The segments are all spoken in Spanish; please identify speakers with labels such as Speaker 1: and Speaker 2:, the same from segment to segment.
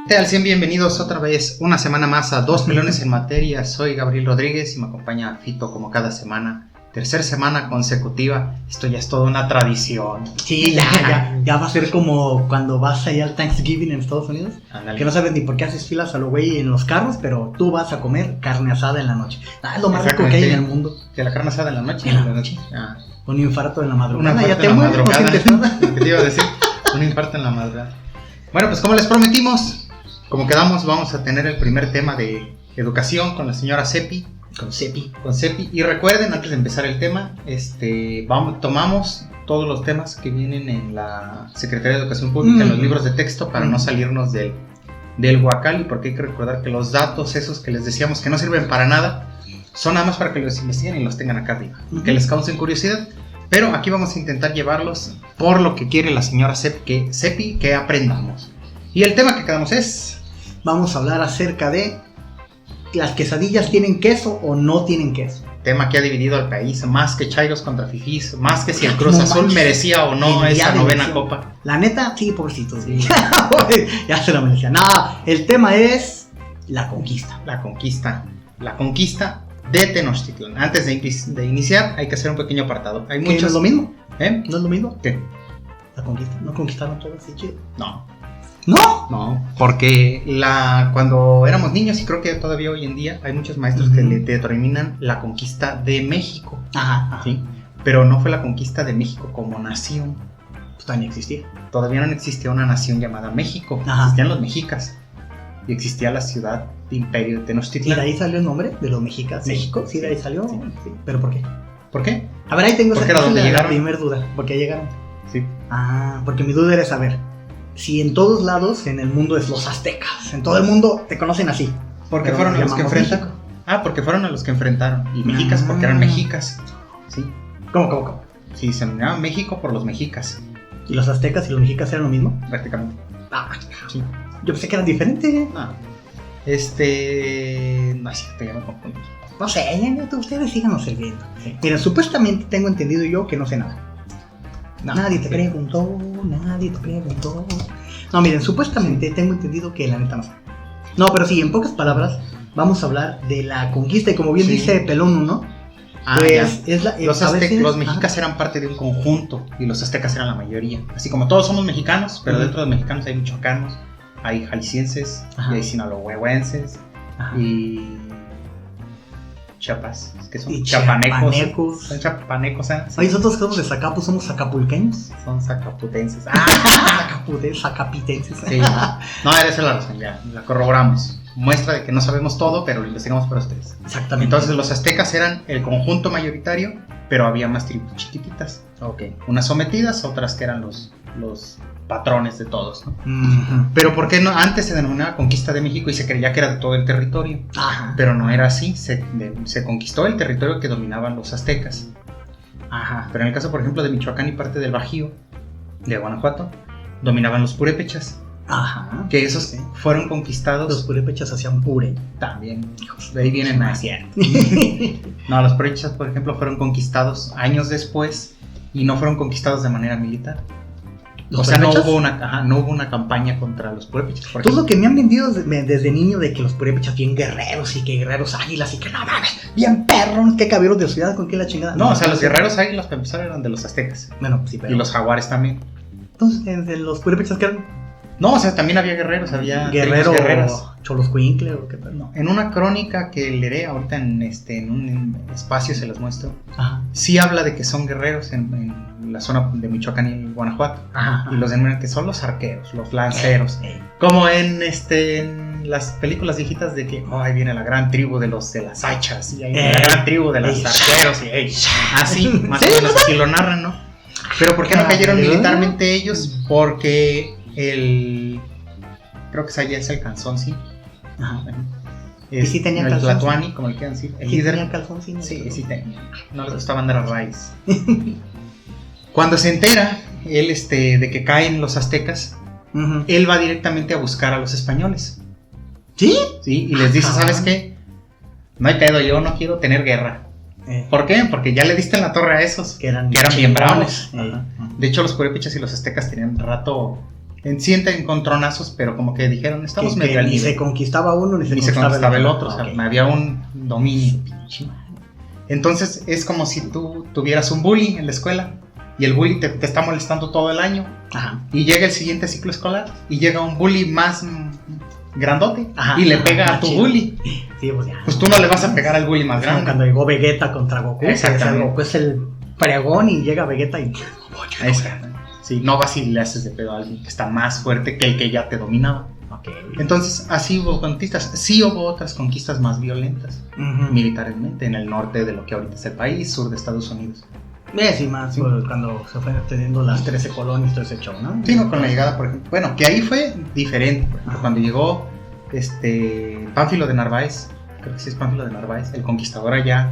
Speaker 1: ¿Qué tal? Sean bienvenidos otra vez, una semana más a Dos Melones en Materia. Soy Gabriel Rodríguez y me acompaña Fito como cada semana. Tercera semana consecutiva. Esto ya es toda una tradición.
Speaker 2: Sí, ya va a ser como cuando vas allá al Thanksgiving en Estados Unidos.
Speaker 1: Ándale.
Speaker 2: Que no sabes ni por qué haces filas a lo güey en los carros, pero tú vas a comer carne asada en la noche. Es lo más rico que hay en el mundo.
Speaker 1: ¿Que la carne asada en la noche?
Speaker 2: En la noche.
Speaker 1: Ah.
Speaker 2: Un infarto en la madrugada.
Speaker 1: Un
Speaker 2: Ya
Speaker 1: infarto
Speaker 2: te
Speaker 1: en la
Speaker 2: mueres, no
Speaker 1: madrugada.
Speaker 2: sientes nada.
Speaker 1: ¿Qué te iba a decir? Un infarto en la madrugada. Bueno, pues como les prometimos, como quedamos, vamos a tener el primer tema de educación con la señora Cepi.
Speaker 2: Con Cepi.
Speaker 1: Y recuerden, antes de empezar el tema, tomamos todos los temas que vienen en la Secretaría de Educación Pública, en los libros de texto, para no salirnos del huacal, y porque hay que recordar que los datos esos que les decíamos que no sirven para nada, son nada más para que los investiguen y los tengan acá arriba, que les causen curiosidad. Pero aquí vamos a intentar llevarlos por lo que quiere la señora Cepi, que aprendamos. Y el tema que quedamos es...
Speaker 2: Vamos a hablar acerca de las quesadillas tienen queso o no tienen queso.
Speaker 1: Tema que ha dividido al país, más que Chairos contra Fifís, más que si el Cruz
Speaker 2: No
Speaker 1: Azul
Speaker 2: manches.
Speaker 1: merecía o no
Speaker 2: El día
Speaker 1: esa
Speaker 2: de
Speaker 1: novena
Speaker 2: elección.
Speaker 1: copa.
Speaker 2: La neta, sí, pobrecito.
Speaker 1: Sí.
Speaker 2: Ya se lo merecía. Nada, el tema es la conquista.
Speaker 1: La conquista de Tenochtitlan. Antes de iniciar, hay que hacer un pequeño apartado. Hay
Speaker 2: ¿Que no
Speaker 1: muchos...
Speaker 2: es lo mismo?
Speaker 1: ¿Eh?
Speaker 2: ¿No es lo mismo?
Speaker 1: ¿Qué?
Speaker 2: La conquista. ¿No conquistaron todo así chido?
Speaker 1: No.
Speaker 2: ¿No?
Speaker 1: Porque cuando éramos niños, y creo que todavía hoy en día, hay muchos maestros que le determinan la conquista de México.
Speaker 2: Ajá.
Speaker 1: ¿Sí? Pero no fue la conquista de México como nación.
Speaker 2: Pues también existía.
Speaker 1: Todavía no existía una nación llamada México.
Speaker 2: Ajá.
Speaker 1: Existían los mexicas. Y existía la ciudad de Imperio de
Speaker 2: ¿Y
Speaker 1: Tenochtitlan.
Speaker 2: de ahí salió el nombre de los mexicas?
Speaker 1: Sí.
Speaker 2: ¿México? Sí, de ahí salió.
Speaker 1: Sí.
Speaker 2: Sí. ¿Pero por qué?
Speaker 1: ¿Por qué?
Speaker 2: A ver, ahí tengo
Speaker 1: Porque era donde
Speaker 2: la
Speaker 1: llegaron.
Speaker 2: primera duda. ¿Por qué llegaron?
Speaker 1: Sí.
Speaker 2: Ah, porque mi duda era saber si en todos lados en el mundo es los aztecas. En todo el mundo te conocen así.
Speaker 1: Porque
Speaker 2: Pero
Speaker 1: fueron a
Speaker 2: nos
Speaker 1: los que
Speaker 2: llamamos
Speaker 1: enfrentan.
Speaker 2: México.
Speaker 1: Ah, porque fueron a los que enfrentaron. Y mexicas porque eran mexicas. Sí.
Speaker 2: ¿Cómo?
Speaker 1: Sí, se llamaban México por los mexicas,
Speaker 2: ¿Y los aztecas y los mexicas eran lo mismo?
Speaker 1: prácticamente.
Speaker 2: Ah,
Speaker 1: Sí.
Speaker 2: yo pensé que eran diferentes.
Speaker 1: No. No es cierto, ya me confundí.
Speaker 2: No sé, ustedes síganos sirviendo. Miren, supuestamente tengo entendido yo que no sé nada.
Speaker 1: No,
Speaker 2: Nadie te
Speaker 1: sí.
Speaker 2: preguntó. No, miren, supuestamente tengo entendido que la neta no sé. No, pero sí, en pocas palabras, vamos a hablar de la conquista. Y como bien
Speaker 1: Sí.
Speaker 2: dice Pelón, ¿no?
Speaker 1: Ah,
Speaker 2: Pues
Speaker 1: ya.
Speaker 2: es la.
Speaker 1: Los
Speaker 2: a veces-
Speaker 1: mexicas eran parte de un conjunto y los aztecas eran la mayoría. Así como todos somos mexicanos, pero
Speaker 2: Ujú.
Speaker 1: dentro de los mexicanos hay michoacanos, hay jaliscienses,
Speaker 2: Ajá.
Speaker 1: y hay sinaloenses
Speaker 2: Ajá.
Speaker 1: y chiapas, que son
Speaker 2: Y
Speaker 1: chapanecos.
Speaker 2: chapanecos.
Speaker 1: Son chapanecos, ¿eh? Sí.
Speaker 2: Oye, nosotros que somos de Zacapu, somos zacapulqueños.
Speaker 1: Son zacaputenses. Ah,
Speaker 2: Zacapitenses.
Speaker 1: sí. No, esa es la razón, ya la corroboramos. Muestra de que no sabemos todo, pero lo investigamos para ustedes.
Speaker 2: Exactamente.
Speaker 1: Entonces los aztecas eran el conjunto mayoritario, pero había más tribus chiquititas.
Speaker 2: ok.
Speaker 1: Unas sometidas, otras que eran los patrones de todos, ¿no?
Speaker 2: Ujú.
Speaker 1: Pero ¿por qué no? Antes se denominaba conquista de México y se creía que era de todo el territorio.
Speaker 2: Ajá.
Speaker 1: Pero no era así, se conquistó el territorio que dominaban los aztecas.
Speaker 2: Ajá.
Speaker 1: Pero en el caso, por ejemplo, de Michoacán y parte del Bajío, de Guanajuato, dominaban los purépechas,
Speaker 2: Ajá.
Speaker 1: que esos
Speaker 2: Sí.
Speaker 1: fueron
Speaker 2: Los
Speaker 1: conquistados
Speaker 2: purépechas hacían puré.
Speaker 1: también. De ahí vienen más. No, los purépechas, por ejemplo, fueron conquistados años después y no fueron conquistados de manera militar.
Speaker 2: ¿Los
Speaker 1: O sea, no
Speaker 2: purépechas?
Speaker 1: hubo una campaña contra los purépechas. por
Speaker 2: Todo lo
Speaker 1: ejemplo.
Speaker 2: que me han vendido desde niño de que los purépechas bien guerreros y que guerreros águilas y que no mames, bien perros, que caballeros de ciudad, con qué la chingada.
Speaker 1: No, o sea, los guerreros águilas para empezar eran de los aztecas.
Speaker 2: Bueno, sí, pero.
Speaker 1: Y los jaguares también.
Speaker 2: Entonces, en los purépechas que eran
Speaker 1: No, o sea, también había guerreros, había
Speaker 2: guerrero
Speaker 1: tribus guerreras.
Speaker 2: Choloscuincle o qué pedo.
Speaker 1: No, en una crónica que leeré ahorita en un espacio se los muestro,
Speaker 2: Ajá.
Speaker 1: sí habla de que son guerreros en la zona de Michoacán y Guanajuato.
Speaker 2: Ajá.
Speaker 1: Y los denominan que son los arqueros, los lanceros. Como en las películas viejitas de que ahí viene la gran tribu de las hachas y ahí viene la gran tribu de los arqueros y así, más o menos así lo narran, ¿no? Pero ¿por qué no cayeron militarmente ellos? Porque creo que allá es el Canzón, sí.
Speaker 2: Ajá.
Speaker 1: Es,
Speaker 2: ¿Y sí tenía
Speaker 1: el
Speaker 2: calzón?
Speaker 1: Tlatuani, como le quieran decir, el
Speaker 2: ¿Sí
Speaker 1: líder.
Speaker 2: tenía calzón? Sí,
Speaker 1: Sí tenía. No les gustaba andar a raíz. Cuando se entera él de que caen los aztecas,
Speaker 2: Ujú.
Speaker 1: él va directamente a buscar a los españoles.
Speaker 2: ¿Sí?
Speaker 1: ¿Sí? Y les dice,
Speaker 2: Cabrón.
Speaker 1: ¿sabes qué? No hay pedo, yo no quiero tener guerra. ¿Por qué? Porque ya le diste en la torre a esos
Speaker 2: Que eran
Speaker 1: bien
Speaker 2: chingones.
Speaker 1: bravos. Ajá. De hecho, los purépechas y los aztecas tenían rato sienten encontronazos, pero como que dijeron, estamos
Speaker 2: que
Speaker 1: medio al
Speaker 2: ni
Speaker 1: nivel.
Speaker 2: se conquistaba uno, ni se
Speaker 1: conquistaba el otro, o sea,
Speaker 2: Ok.
Speaker 1: había un dominio. Entonces es como si tú tuvieras un bully en la escuela y el bully te está molestando todo el año
Speaker 2: Ajá.
Speaker 1: y llega el siguiente ciclo escolar y llega un bully más grandote
Speaker 2: Ajá,
Speaker 1: y le
Speaker 2: ajá,
Speaker 1: pega a
Speaker 2: más
Speaker 1: tu
Speaker 2: chido.
Speaker 1: bully.
Speaker 2: Sí, pues ya.
Speaker 1: Pues tú no le vas a pegar al bully más
Speaker 2: Es como
Speaker 1: grande.
Speaker 2: cuando llegó Vegeta contra Goku.
Speaker 1: Exactamente.
Speaker 2: Goku es el pregón y llega Vegeta y...
Speaker 1: Exacto. Sí, no vas y le haces de pedo a alguien que está más fuerte que el que ya te dominaba.
Speaker 2: Ok.
Speaker 1: Entonces, así hubo conquistas. Sí hubo otras conquistas más violentas,
Speaker 2: Ujú.
Speaker 1: militarmente, en el norte de lo que ahorita es el país, sur de Estados Unidos.
Speaker 2: Sí, más
Speaker 1: Sí.
Speaker 2: pues, cuando se fueron teniendo las 13 colonias, todo ese show, ¿no?
Speaker 1: Sí, no, con la llegada, por ejemplo. Bueno, que ahí fue diferente. Por ejemplo,
Speaker 2: Ajá.
Speaker 1: cuando llegó Pánfilo de Narváez, creo que sí es Pánfilo de Narváez, el conquistador allá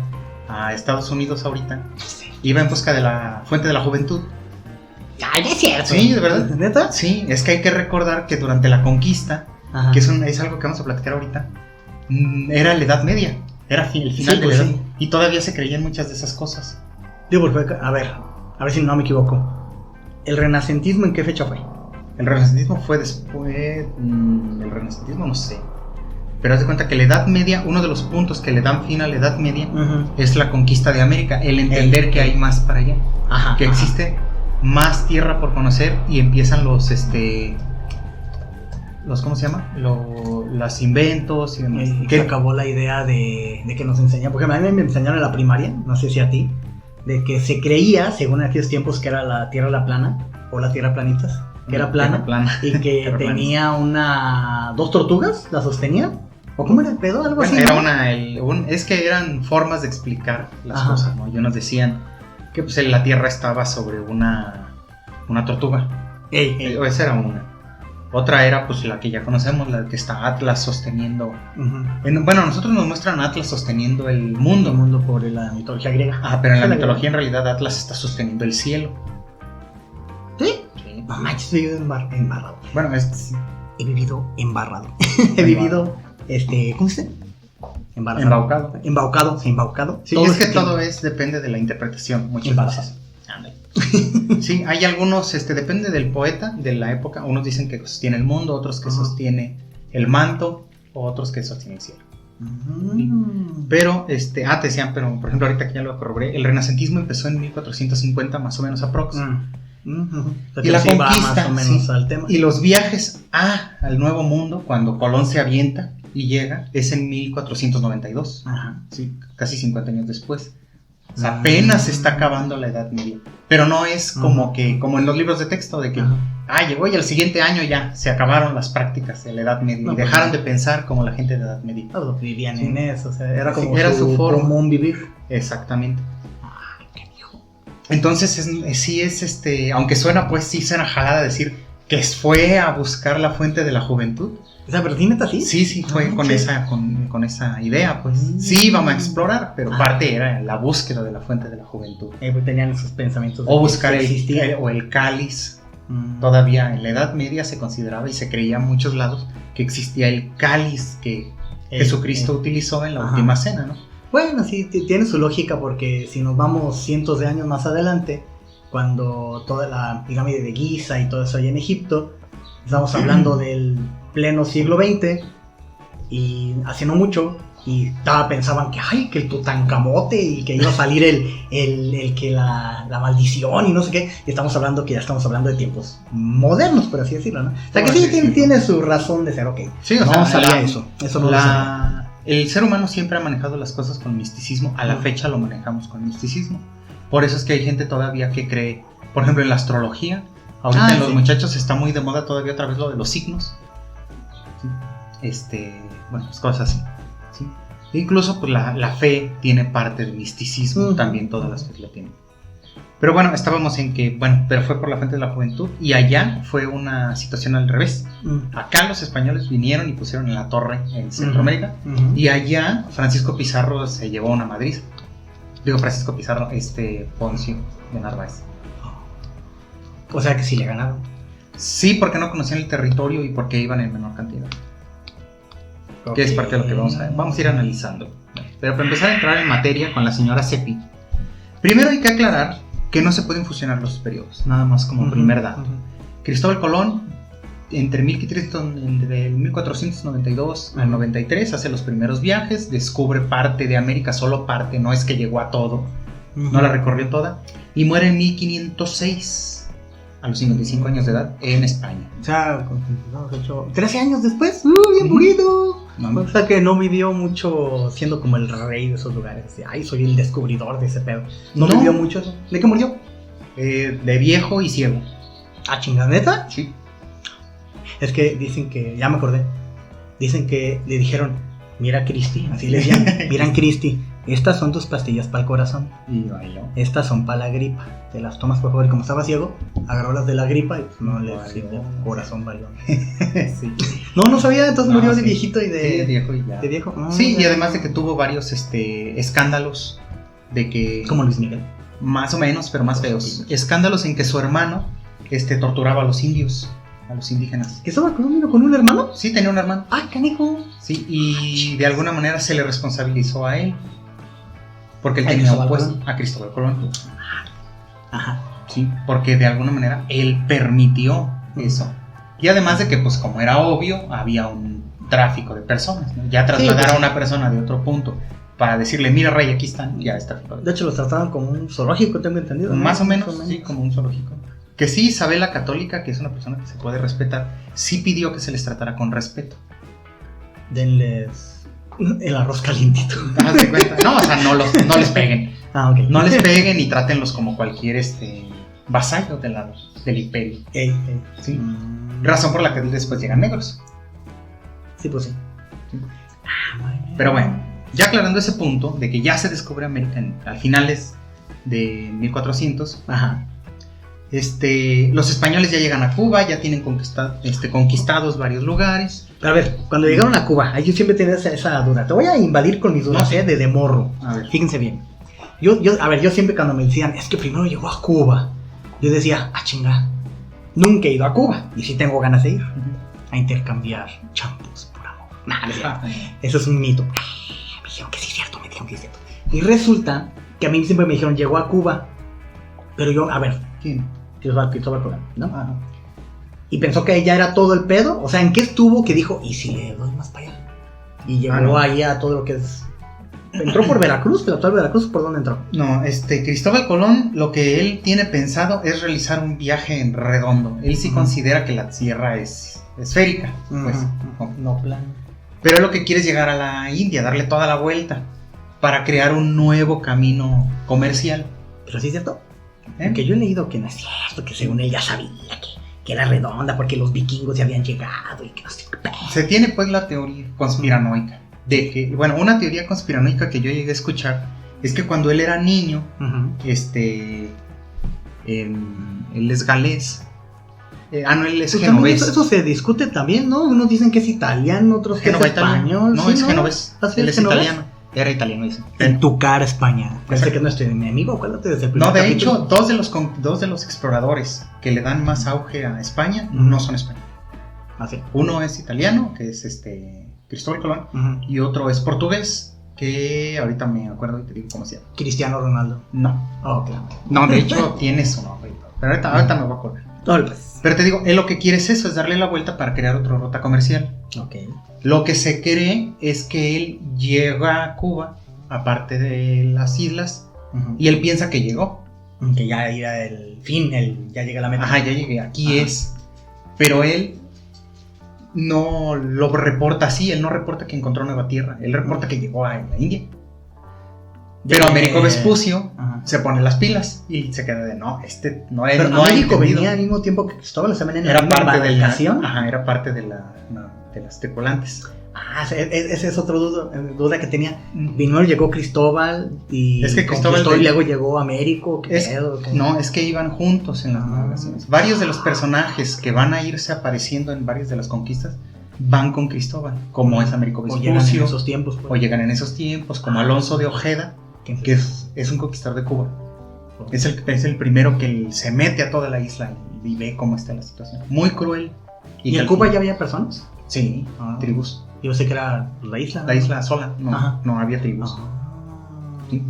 Speaker 1: a Estados Unidos ahorita,
Speaker 2: Sí.
Speaker 1: iba en busca de la fuente de la juventud.
Speaker 2: Ay, no es cierto.
Speaker 1: Sí, de verdad.
Speaker 2: ¿Neta?
Speaker 1: Sí, es que hay que recordar que durante la conquista,
Speaker 2: Ajá.
Speaker 1: que es algo que vamos a platicar ahorita, era la Edad Media, era el final
Speaker 2: Sí,
Speaker 1: de
Speaker 2: pues
Speaker 1: la edad,
Speaker 2: sí.
Speaker 1: y todavía se creían muchas de esas cosas.
Speaker 2: Digo, porque, a ver si no me equivoco. ¿El renacentismo en qué fecha fue?
Speaker 1: El renacentismo fue después, el renacentismo no sé, pero haz de cuenta que la Edad Media, uno de los puntos que le dan fin a la Edad Media es la conquista de América, el entender que hay más para allá,
Speaker 2: Ajá.
Speaker 1: que
Speaker 2: ajá.
Speaker 1: existe más tierra por conocer y empiezan los ¿cómo se llama? Los inventos y demás.
Speaker 2: Y
Speaker 1: Que-
Speaker 2: se acabó la idea de que nos enseñan, porque a mí me enseñaron en la primaria, no sé si a ti, de que se creía, según en aquellos tiempos, que era la tierra plana, o la tierra planitas, que era plana, y que
Speaker 1: Tierra plana.
Speaker 2: tenía dos tortugas, la sostenían, o cómo era el pedo, algo
Speaker 1: Bueno,
Speaker 2: así.
Speaker 1: era
Speaker 2: ¿no?
Speaker 1: es que eran formas de explicar las
Speaker 2: Ajá.
Speaker 1: cosas, ¿no? Y unos decían que pues la tierra estaba sobre una tortuga.
Speaker 2: Ey.
Speaker 1: Esa era una. Otra era pues la que ya conocemos, la que está Atlas sosteniendo.
Speaker 2: Ujú.
Speaker 1: Bueno, a nosotros nos muestran a Atlas sosteniendo el
Speaker 2: El
Speaker 1: mundo.
Speaker 2: mundo por la mitología griega.
Speaker 1: Ah, pero en la
Speaker 2: Sí,
Speaker 1: mitología en realidad Atlas está sosteniendo el cielo.
Speaker 2: ¿Sí?
Speaker 1: Sí.
Speaker 2: No manches, estoy embarrado.
Speaker 1: Bueno,
Speaker 2: He vivido embarrado. He vivido, ¿cómo se dice?
Speaker 1: embaucado.
Speaker 2: Embaucado.
Speaker 1: Sí,
Speaker 2: Todo
Speaker 1: es que
Speaker 2: ese
Speaker 1: todo depende de la interpretación, muchas
Speaker 2: Embarazado.
Speaker 1: veces. Ándale. Sí, hay algunos, depende del poeta, de la época. Unos dicen que sostiene el mundo, otros que
Speaker 2: Ajá.
Speaker 1: sostiene el manto, otros que sostiene el cielo.
Speaker 2: Mm.
Speaker 1: Pero, te decían, pero por ejemplo, ahorita que ya lo corroboré, el renacentismo empezó en 1450, más o menos aprox.
Speaker 2: Ujú.
Speaker 1: Y la
Speaker 2: Sí va
Speaker 1: conquista,
Speaker 2: más o menos
Speaker 1: sí.
Speaker 2: al tema.
Speaker 1: Y los viajes al Nuevo Mundo, cuando Colón se avienta y llega, es en 1492.
Speaker 2: Ajá.
Speaker 1: Sí, casi 50 años después. O sea, apenas se está acabando la Edad Media. Pero no es como como en los libros de texto, de que,
Speaker 2: Ajá.
Speaker 1: llegó y al siguiente año ya se acabaron las prácticas de la Edad Media.
Speaker 2: No,
Speaker 1: y
Speaker 2: pues
Speaker 1: dejaron
Speaker 2: no.
Speaker 1: de pensar como la gente de Edad Media.
Speaker 2: Todos vivían
Speaker 1: Sí.
Speaker 2: en eso, o sea, era
Speaker 1: Sí,
Speaker 2: como
Speaker 1: era su forma.
Speaker 2: común vivir.
Speaker 1: Exactamente. Entonces, sí es, aunque suena, pues sí suena jalada decir que fue a buscar la fuente de la juventud.
Speaker 2: O sea, pero sí, neta, sí.
Speaker 1: Sí, fue
Speaker 2: Ah,
Speaker 1: con
Speaker 2: sí.
Speaker 1: esa idea, pues.
Speaker 2: Mm.
Speaker 1: Sí, íbamos a explorar, pero
Speaker 2: Ah.
Speaker 1: parte era la búsqueda de la fuente de la juventud.
Speaker 2: Pues tenían esos pensamientos. de
Speaker 1: O
Speaker 2: que
Speaker 1: buscar
Speaker 2: existía.
Speaker 1: el cáliz.
Speaker 2: Mm.
Speaker 1: Todavía en la Edad Media se consideraba y se creía en muchos lados que existía el cáliz que Jesucristo utilizó en la
Speaker 2: Ajá.
Speaker 1: última cena, ¿no?
Speaker 2: Bueno, sí, tiene su lógica porque si nos vamos cientos de años más adelante, cuando toda la pirámide de Giza y todo eso ahí en Egipto, estamos hablando del pleno siglo XX y hace no mucho, y pensaban que el Tutankamote y que iba a salir el que la maldición y no sé qué, y estamos hablando de tiempos modernos, por así decirlo, ¿no? O sea que sí tiene su razón de ser, ok.
Speaker 1: Sí,
Speaker 2: No sabía eso no lo sabía.
Speaker 1: El ser humano siempre ha manejado las cosas con misticismo. A la fecha lo manejamos con misticismo. Por eso es que hay gente todavía que cree, por ejemplo, en la astrología. Ahorita en los
Speaker 2: sí.
Speaker 1: muchachos está muy de moda todavía otra vez lo de los signos. ¿Sí? Bueno, pues cosas así. ¿Sí? Incluso pues, la fe tiene parte del misticismo, también todas las fe lo tienen. Pero bueno, estábamos en que, pero fue por la fuente de la juventud y allá fue una situación al revés. Acá los españoles vinieron y pusieron en la torre en Centroamérica y allá Francisco Pizarro se llevó una Madrid. Digo Francisco Pizarro, Poncio de Narváez.
Speaker 2: O sea que sí le ganaron.
Speaker 1: Sí, porque no conocían el territorio y porque iban en menor cantidad. Que es parte de lo que vamos a ir analizando. Pero para empezar a entrar en materia con la señora Seppi, primero hay que aclarar que no se pueden fusionar los periodos, nada más como primer dato. Cristóbal Colón entre el 1492 al 93 hace los primeros viajes, descubre parte de América, solo parte, no es que llegó a todo, no la recorrió toda, y muere en 1506, a los 55 años de edad, en España.
Speaker 2: O sea, 13 años después, bien poquito.
Speaker 1: No,
Speaker 2: O sea que no vivió mucho siendo como el rey de esos lugares. Ay, soy el descubridor de ese pedo. No vivió mucho eso. ¿De qué murió?
Speaker 1: de viejo y ciego.
Speaker 2: ¿Ah, chingada, neta?
Speaker 1: Sí.
Speaker 2: Es que dicen que, ya me acordé, dicen que le dijeron, mira Cristi, así le decían, miran Cristi, estas son tus pastillas para el corazón,
Speaker 1: Y bailó.
Speaker 2: estas son para la gripa, te las tomas por favor, y como estaba ciego, agarró las de la gripa y pues no le
Speaker 1: Valió.
Speaker 2: sirvió, corazón valió.
Speaker 1: Sí.
Speaker 2: No sabía, entonces
Speaker 1: No,
Speaker 2: murió de
Speaker 1: sí.
Speaker 2: viejito y
Speaker 1: Sí, de
Speaker 2: de
Speaker 1: viejo y ya.
Speaker 2: viejo.
Speaker 1: Sí, y además de que tuvo varios escándalos de que...
Speaker 2: Como Luis Miguel.
Speaker 1: Más o menos, pero más feos. Escándalos en que su hermano torturaba a los indios, a los indígenas.
Speaker 2: ¿Que estaba con un hermano?
Speaker 1: Sí, tenía un hermano.
Speaker 2: Ah, canijo.
Speaker 1: Sí, y de alguna manera se le responsabilizó a él. Porque él
Speaker 2: ¿A
Speaker 1: tenía
Speaker 2: Cristóbal
Speaker 1: opuesto
Speaker 2: Colón?
Speaker 1: a Cristóbal Colón.
Speaker 2: Ajá.
Speaker 1: Sí, porque de alguna manera él permitió eso. Y además de que, pues como era obvio, había un tráfico de personas, ¿no? Ya trasladar
Speaker 2: pues,
Speaker 1: a una persona de otro punto para decirle, mira rey, aquí están, ya es tráfico.
Speaker 2: De hecho, los trataban como un zoológico, tengo entendido, ¿no?
Speaker 1: Más o menos, sí, como un zoológico. Que sí, Isabel la Católica, que es una persona que se puede respetar, sí pidió que se les tratara con respeto.
Speaker 2: Denles el arroz calientito.
Speaker 1: ¿Te das cuenta? No, o sea, no les peguen.
Speaker 2: Ah, ok.
Speaker 1: No les peguen y trátenlos como cualquier vasallo del imperio.
Speaker 2: Ey.
Speaker 1: Sí. Razón por la que después llegan negros.
Speaker 2: Sí, pues sí.
Speaker 1: Sí.
Speaker 2: Muy bien.
Speaker 1: Pero bueno, ya aclarando ese punto de que ya se descubre América al finales de 1400,
Speaker 2: Ajá.
Speaker 1: los españoles ya llegan a Cuba, ya tienen conquistados varios lugares.
Speaker 2: Pero a ver, cuando llegaron a Cuba, yo siempre tenía esa duda. Te voy a invadir con mis dudas,
Speaker 1: No, sí.
Speaker 2: de morro.
Speaker 1: A ver.
Speaker 2: Fíjense bien. Yo siempre cuando me decían, es que primero llegó a Cuba, yo decía, chinga, nunca he ido a Cuba. Y sí tengo ganas de ir a intercambiar champús por amor. Nah, no es cierto. Eso es un mito. Me dijeron que sí es cierto, Y resulta que a mí siempre me dijeron, llegó a Cuba. Pero yo, a ver,
Speaker 1: ¿Quién?
Speaker 2: Cristóbal Colón, ¿no?
Speaker 1: Ajá.
Speaker 2: Y pensó que ya era todo el pedo. O sea, ¿en qué estuvo que dijo, y si le doy más para allá? Y llegó
Speaker 1: no.
Speaker 2: ahí a todo lo que es... ¿Entró por Veracruz? ¿La actual Veracruz? ¿Por dónde entró?
Speaker 1: No, Cristóbal Colón, lo que él tiene pensado es realizar un viaje en redondo. Él sí considera que la Tierra es esférica, pues, no plana. Pero lo que quiere es llegar a la India, darle toda la vuelta para crear un nuevo camino comercial.
Speaker 2: Pero sí es cierto.
Speaker 1: ¿Eh?
Speaker 2: Que yo he leído que no es cierto, que según él ya sabía que era redonda porque los vikingos ya habían llegado y que no sé qué pedo.
Speaker 1: Se tiene pues la teoría conspiranoica de que, bueno, una teoría conspiranoica que yo llegué a escuchar es que cuando él era niño, él es galés. No, él es
Speaker 2: Pues también
Speaker 1: genovés.
Speaker 2: eso se discute también, ¿no? Unos dicen que es italiano, otros que es
Speaker 1: Genova italiano.
Speaker 2: español.
Speaker 1: No,
Speaker 2: ¿sí,
Speaker 1: es genovés.
Speaker 2: ¿Ah, sí,
Speaker 1: Él
Speaker 2: es
Speaker 1: es
Speaker 2: genovés?
Speaker 1: italiano. Era italiano, dice.
Speaker 2: En tu cara, España. Pensé
Speaker 1: Exacto.
Speaker 2: que es nuestro enemigo, acuérdate desde el primer
Speaker 1: No, de
Speaker 2: capítulo.
Speaker 1: hecho, dos de los exploradores que le dan más auge a España no son españoles.
Speaker 2: Ah, sí.
Speaker 1: Uno es italiano, que es Cristóbal Colón, y otro es portugués, que ahorita me acuerdo y te digo cómo se llama.
Speaker 2: Cristiano Ronaldo.
Speaker 1: No,
Speaker 2: Oh, claro.
Speaker 1: no, de hecho tiene su nombre y todo, pero ahorita me voy a acordar.
Speaker 2: Pues.
Speaker 1: Pero te digo, él lo que quiere es eso, es darle la vuelta para crear otra ruta comercial.
Speaker 2: Ok.
Speaker 1: Lo que se cree es que él llega a Cuba, aparte de las islas, y él piensa que llegó.
Speaker 2: Que ya era el fin, ya llega la meta.
Speaker 1: Ajá, ya llegué, aquí es. Pero él no lo reporta así, él no reporta que encontró nueva tierra, él reporta que llegó a la India. Pero Américo Vespucio se pone las pilas y se queda de no, no es.
Speaker 2: Pero
Speaker 1: no
Speaker 2: Américo
Speaker 1: entendido.
Speaker 2: venía al mismo tiempo que Cristóbal, o sea, venía en
Speaker 1: Era
Speaker 2: la misma
Speaker 1: parte de la
Speaker 2: embarcación.
Speaker 1: Ajá, era parte de las tripulantes.
Speaker 2: Ese es otro duda que tenía. Vino, llegó Cristóbal y
Speaker 1: Es que Cristóbal
Speaker 2: conquistó y luego llegó Américo. ¿Qué pedo?
Speaker 1: No, es que iban juntos en las navegaciones. Varios de los personajes que van a irse apareciendo en varias de las conquistas van con Cristóbal, como es Américo
Speaker 2: O llegan en
Speaker 1: Vespucio,
Speaker 2: esos tiempos. Pues.
Speaker 1: o llegan en esos tiempos, como Alonso de Ojeda, que es un conquistador de Cuba. Es el primero que se mete a toda la isla y ve cómo está la situación. Muy cruel.
Speaker 2: ¿Y en Cuba ya había personas?
Speaker 1: Sí, tribus.
Speaker 2: Yo sé que era la isla.
Speaker 1: La isla sola,
Speaker 2: Ajá.
Speaker 1: no había tribus. Sí.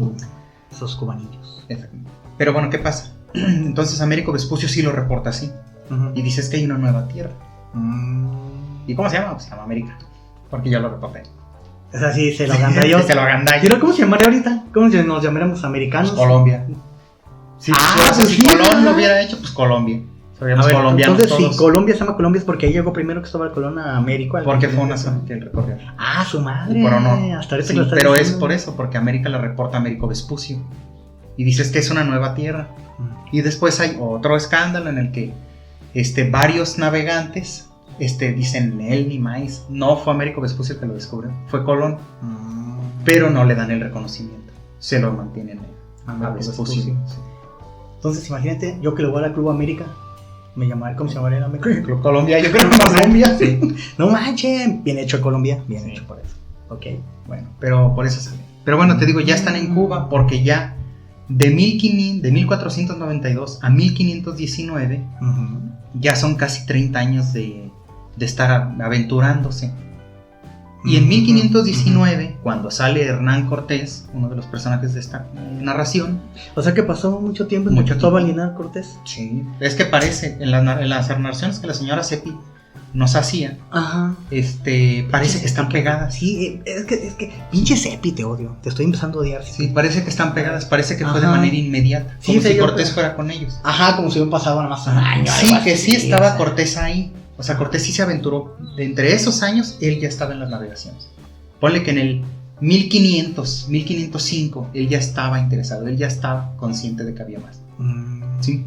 Speaker 2: Esos cubanillos.
Speaker 1: Exactamente. Pero bueno, ¿qué pasa? Entonces Américo Vespucio sí lo reporta así. Y dice es que hay una nueva tierra. ¿Y cómo se llama? Pues se llama América. Porque yo lo reporté.
Speaker 2: O sea, sí, se lo agandalló.
Speaker 1: Se lo agandalló.
Speaker 2: ¿Pero cómo se llamaría ahorita? ¿Cómo nos llamaremos americanos?
Speaker 1: Pues Colombia. Si Colón lo hubiera hecho, pues Colombia. Seríamos colombianos
Speaker 2: entonces,
Speaker 1: todos.
Speaker 2: si Colombia se llama Colombia es porque ahí llegó primero Cristóbal Colón a América.
Speaker 1: Porque fue una zona que él recorrió.
Speaker 2: Ah, su madre.
Speaker 1: Por honor.
Speaker 2: Hasta ahorita
Speaker 1: Sí,
Speaker 2: lo está
Speaker 1: pero
Speaker 2: diciendo.
Speaker 1: es por eso, porque América la reporta Américo Vespucio. Y dices que es una nueva tierra. Y después hay otro escándalo en el que varios navegantes dicen él ni más. No fue Américo Vespucio que lo descubrió, fue Colón. Pero no le dan el reconocimiento. Se lo mantienen a Vespucio. Sí.
Speaker 2: Entonces, imagínate, yo que le voy a la Club América, me llamaré, ¿cómo se llamaría?
Speaker 1: Club Colombia, yo creo que Colombia. Sí.
Speaker 2: No manches, bien hecho Colombia, bien
Speaker 1: Sí.
Speaker 2: hecho por eso. Ok.
Speaker 1: Bueno, pero por eso sale. Pero bueno, te digo, ya están en Cuba porque ya de 1492 a 1519 ya son casi 30 años de estar aventurándose. Y en 1519, cuando sale Hernán Cortés, uno de los personajes de esta narración.
Speaker 2: O sea que pasó mucho tiempo en Cristóbal y Hernán Cortés.
Speaker 1: Sí, es que parece, en las narraciones que la señora Seppi nos hacía, parece que están pegadas.
Speaker 2: Sí, es que pinche Seppi, te odio, te estoy empezando a odiar.
Speaker 1: Sí, parece que están pegadas, parece que fue de manera inmediata, como si Cortés fuera con ellos.
Speaker 2: Ajá, como si hubiera pasado nada más un año.
Speaker 1: Sí, que sí estaba Cortés ahí. O sea, Cortés sí se aventuró. De entre esos años, él ya estaba en las navegaciones. Ponle que en el 1505, él ya estaba interesado, él ya estaba consciente de que había más. Sí.